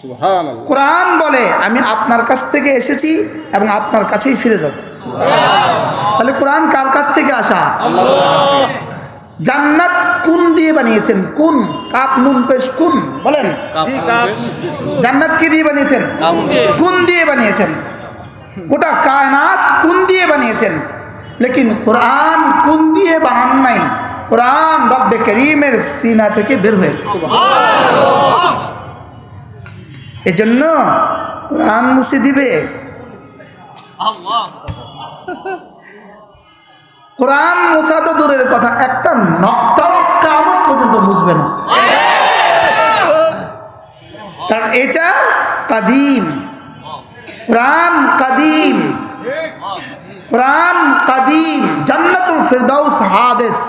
সুবহানাল্লাহ। কোরআন বলে আমি আপনার কাছ থেকে এসেছি এবং আপনার কাছেই ফিরে যাব। সুবহানাল্লাহ। তাহলে কোরআন কার কাছ থেকে আসা? আল্লাহ। জান্নাত কোন দিয়ে বানিয়েছেন? কোন, কাপ নুন পেশ কোন বলেন। জান্নাত কি দিয়ে বানিয়েছেন? কোন দিয়ে বানিয়েছেন? গোটা কায়নাত কোন দিয়ে বানিয়েছেন? লেকিন কোরআন কোন দিয়ে বানান নাই, কোরআন রব্বে করিমের সিনা থেকে বের হয়েছে। সুবহানাল্লাহ। এজন্য কোরআন মুছে দিবে আল্লাহ। কোরআন মুছা তো দূরের কথা, একটা নক্তাও কিয়ামত পর্যন্ত মুছবে না, কারণ এটা কাদিম। কোরআন কাদিম, কোরআন কাদিম। জান্নাতুল ফিরদাউস হাদিস,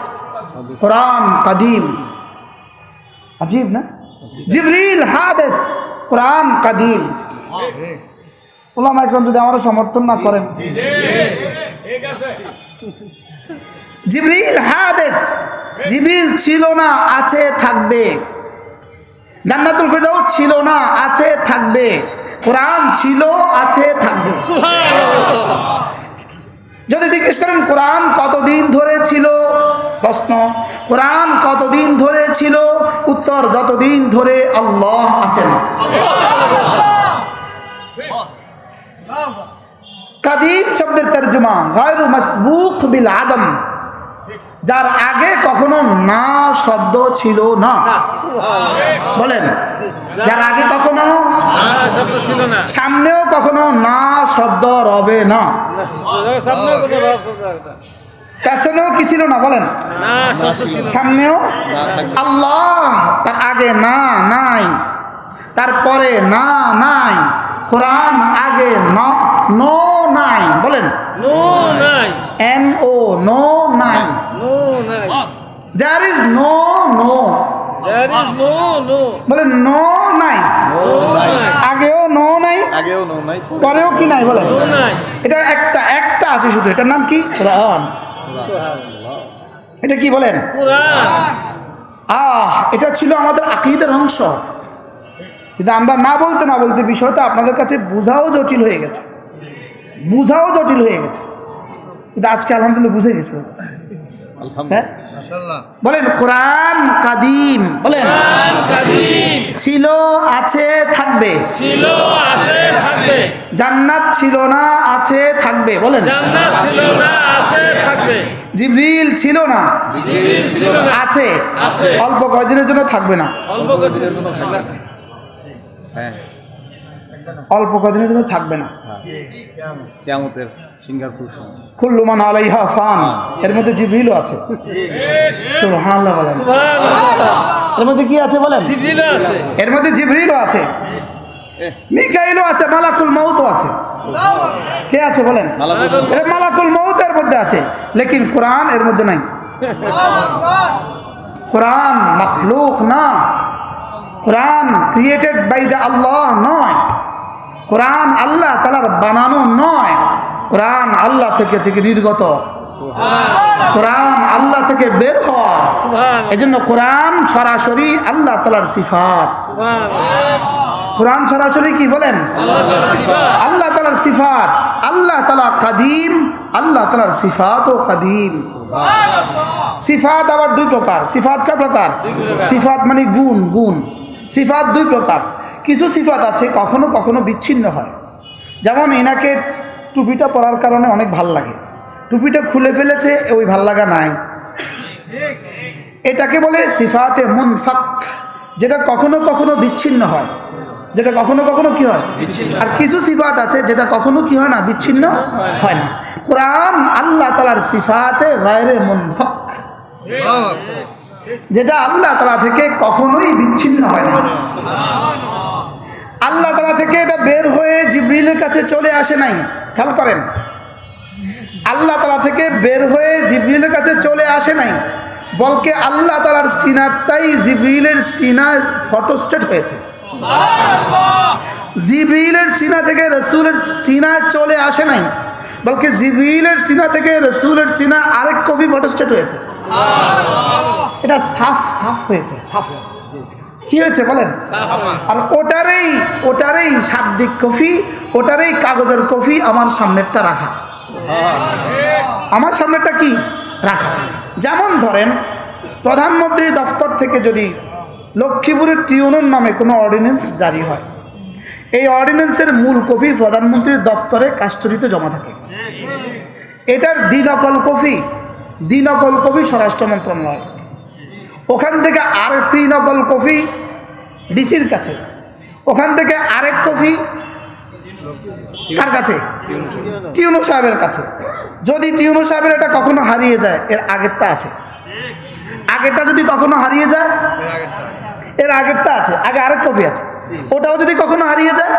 কোরআন কাদিম। আজীব না? জিবরিল হাদিস, কোরআন কাদিম। ওলামা ইকরাম যদি আমারও সমর্থন না করেন, জিবরিল হাদিস, জিবরিল ছিল না, আছে থাকবে। জান্নাতুল ফিরদাউস ছিল না, আছে থাকবে। কোরআন ছিল, আছে থাকবে। সুবহানাল্লাহ। যদি জিজ্ঞেস করেন কোরআন কতদিন ধরে ছিল, প্রশ্ন কোরআন কতদিন ধরে ছিল, উত্তর যতদিন ধরে আল্লাহ আছেন। কাদিম শব্দের তর্জমা গায়রু মাসবুক বিল আদম, যার আগে কখনো না শব্দ ছিল না। বলেন, যার আগে কখনো সামনেও কখনো না শব্দ রবে না, পেছনেও কি ছিল না? বলেন, সামনেও। আল্লাহ তার আগে না নাই, তারপরে না নাই। কোরআন আগে নো নাই। বলেন, নো নাই, এন ও নো নাই। There is no no. There is no no. বলেন নো নাই, আগেও নো নাই, আগেও নো নাই, পরেও কি নাই? বলেন নো নাই। এটা একটা আছে শুধু, এটার নাম কি? কোরআন। এটা কি বলেন? কোরআন। এটা ছিল আমাদের আকীদার অংশ, কিন্তু আমরা না বলতে বিষয়টা আপনাদের কাছে বোঝাও জটিল হয়ে গেছে, কিন্তু আজকে আলহামদুলিল্লাহ বুঝে গেছি। হ্যাঁ, বলেন কোরআন কাদিম, বলেন ছিল, আছে, থাকবে। জান্নাত ছিল না, আছে, থাকবে। বলেন জিবরিল ছিল না, আছে, অল্প কয়েকদিনের জন্য থাকবে না, অল্প কয়েকদিনের জন্য থাকবে না। কুল্লু মান আলাইহা ফান, এর মধ্যে জিবরিলও আছে। সুবহানাল্লাহ বলেন। এর মধ্যে কি আছে বলেন? এর মধ্যে জিবরিলও আছে, মিকাইলও আছে, মালাকুল মউতও আছে। কে আছে বলেন? মালাকুল মউত এর মধ্যে আছে, লেকিন কোরআন এর মধ্যে নাই। কোরআন মখলুক না, কোরআন ক্রিয়েটেড বাই দ্য আল্লাহ নয়, কোরআন আল্লাহ তাআলার বানানো নয়, কোরআন আল্লাহ থেকে নির্গত, কোরআন আল্লাহ থেকে বের হওয়া। এজন্য কোরআন সরাসরি আল্লাহ তাআলার সিফাত। কোরআন সরাসরি কি বলেন? আল্লাহ তাআলার সিফাত। আল্লাহ তাআলা কাদিম, আল্লাহ তাআলার সিফাতও কাদিম। সিফাত আবার দুই প্রকার। সিফাত কয় প্রকার? সিফাত মানে গুণ, গুণ। সিফাত দুই প্রকার। কিছু সিফাত আছে কখনো কখনো বিচ্ছিন্ন হয়, যেমন এনাকে টুপিটা পরার কারণে অনেক ভাল লাগে, টুপিটা খুলে ফেলেছে, ওই ভাল লাগা নাই, এটাকে বলে সিফাতে মুনফাক, যেটা কখনো কখনো বিচ্ছিন্ন হয়, যেটা কখনো কখনো কি হয়। আর কিছু সিফাত আছে যেটা কখনো কি হয় না, বিচ্ছিন্ন হয় না। কোরআন আল্লাহ তাআলার সিফাতে গায়রে মুনফাক, যেটা আল্লাহ তাআলা থেকে কখনোই বিচ্ছিন্ন হয় না। আল্লাহ তাআলা থেকে এটা বের হয়ে জিবরিলের কাছে চলে আসে নাই। খেয়াল করেন, আল্লাহ তাআলা থেকে বের হয়ে জিবরিলের কাছে চলে আসে নাই, বলকে আল্লাহ তাআলার সিনাটাই জিবরিলের সিনা ফটোস্টেট হয়েছে। জিবরিলের সিনা থেকে রাসূলের সিনা চলে আসে নাই, বলকে জিবরিলের সিনা থেকে রাসূলের সিনা আরেক কপি ফটোস্টেট হয়েছে। এটা সাফ সাফ হয়েছে, সাফ। কি হয়েছে বলেন? আর ওটারই শাব্দিক কপি, ওটারই কাগজের কপি আমার সামনেরটা রাখা, আমার সামনেরটা কি রাখা। যেমন ধরেন, প্রধানমন্ত্রীর দফতর থেকে যদি লক্ষ্মীপুরের ট্রিবিউনাল নামে কোনো অর্ডিন্যান্স জারি হয়, এই অর্ডিন্যান্সের মূল কপি প্রধানমন্ত্রীর দফতরে কাস্টডিতে জমা থাকে। এটার দ্বিনকল কপি স্বরাষ্ট্র মন্ত্রণালয়, ওখান থেকে আরেক ত্রিনকল কপি ডিসির কাছে, ওখান থেকে আরেক কপি কার কাছে? টিউনো সাহেবের কাছে। যদি টিউনো সাহেবের এটা কখনো হারিয়ে যায়, এর আগেরটা আছে, আগেরটা যদি কখনো হারিয়ে যায়, এর আগেরটা আছে, আগে আরেক কপি আছে। ওটাও যদি কখনো হারিয়ে যায়,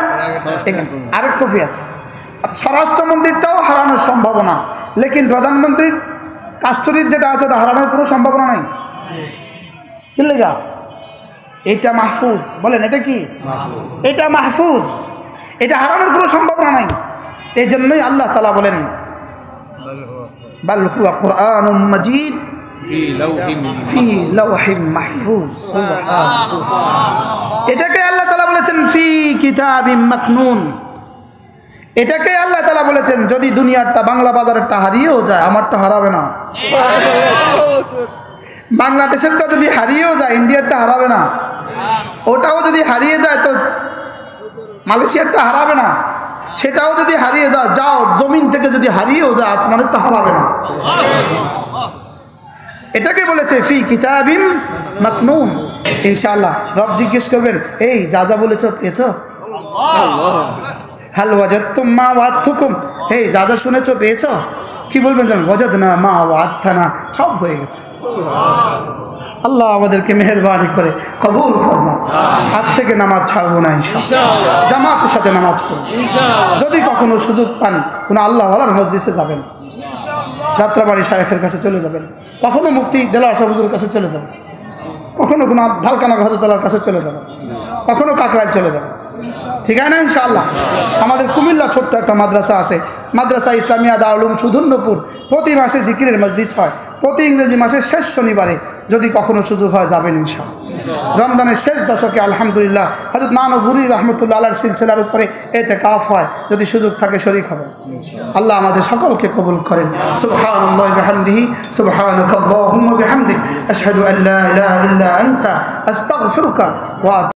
এখানে আরেক কপি আছে। স্বরাষ্ট্রমন্ত্রীরটাও হারানোর সম্ভাবনা, লেকিন প্রধানমন্ত্রীর কাস্টডির যেটা আছে ওটা হারানোর কোনো সম্ভাবনা নেই। কি লেগা? এটা মাহফুজ। বলেন এটা কি? এটা মাহফুজ, এটা হারানোর কোনো সম্ভাবনা নাই। এই জন্যই আল্লাহ তাআলা বলেন বাল হুয়া কুরআনুম মাজিদ ফি লাওহিম মাহফুজ। এটাকে আল্লাহ তাআলা বলেছেন ফি কিতাবিম মাকনুন। এটাকে আল্লাহ তাআলা বলেছেন যদি দুনিয়ারটা বাংলা বাজারেরটা হারিয়েও যায়, আমারটা হারাবে না। বাংলাদেশেরটা যদি হারিয়েও যায়, ইন্ডিয়ারটা হারাবে না। ওটাও যদি হারিয়ে যায় তো মালয়েশিয়ারটা হারাবে না। সেটাও যদি হারিয়ে যায়, যাও জমিন থেকে যদি হারিয়েও যায়, আসমানেরটা হারাবে না। এটাকে বলেছে ফি কিতাবিম মাকনুন। ইনশাআল্লাহ রব জিজ্ঞেস করবেন, এই যা যা বলেছ পেয়েছো? হাল ওয়াজাদতুম মা ওয়াদতুকুম, এই যা যা শুনেছো পেয়েছো? কি বলবেন জানেন? ওয়াজাদনা মা ওয়াদতানা, সব হয়ে গেছে। আল্লাহ আমাদেরকে মেহেরবানি করে কবুল ফরমাও। আজ থেকে নামাজ ছাড়বো না ইনশাআল্লাহ, জামাতের সাথে নামাজ পড়ব। যদি কখনো সুযোগ পান, কোনো আল্লাহ ওয়ালার মজলিসে যাবেন, যাত্রাবাড়ি শায়েখের কাছে চলে যাবেন, কখনো মুফতি দেলোয়ার শাহ হুজুরের কাছে চলে যাবেন, কখনো কোনো ঢালকানা হযরতুল্লাহর কাছে চলে যাবেন, কখনো কাকরাইল চলে যাবেন। ঠিক আছে না ইনশাআল্লাহ? আমাদের কুমিল্লা ছোট্ট একটা মাদ্রাসা আছে, মাদ্রাসা ইসলামিয়া দারুল উলুম সুধন্যপুর। প্রতি মাসে জিকিরের মজলিস হয়, প্রতি ইংরেজি মাসের শেষ শনিবারে। যদি কখনো সুযোগ হয় যাবেন ইনশাআল্লাহ। রমজানের শেষ দশকে আলহামদুলিল্লাহ হযরত মানবুরী রহমতুল্লাহ আলাইহির সিলসিলার উপরে ইতিকাফ হয়, যদি সুযোগ থাকে শরীক হবে। আল্লাহ আমাদের সকলকে কবুল করেন। সুবহানাল্লাহি ওয়া বিহামদিহি সুবহানাকাল্লাহুম্মা বিহামদিক আশহাদু আল্লা ইলাহা ইল্লা আনতা আস্তাগফিরুকা ওয়া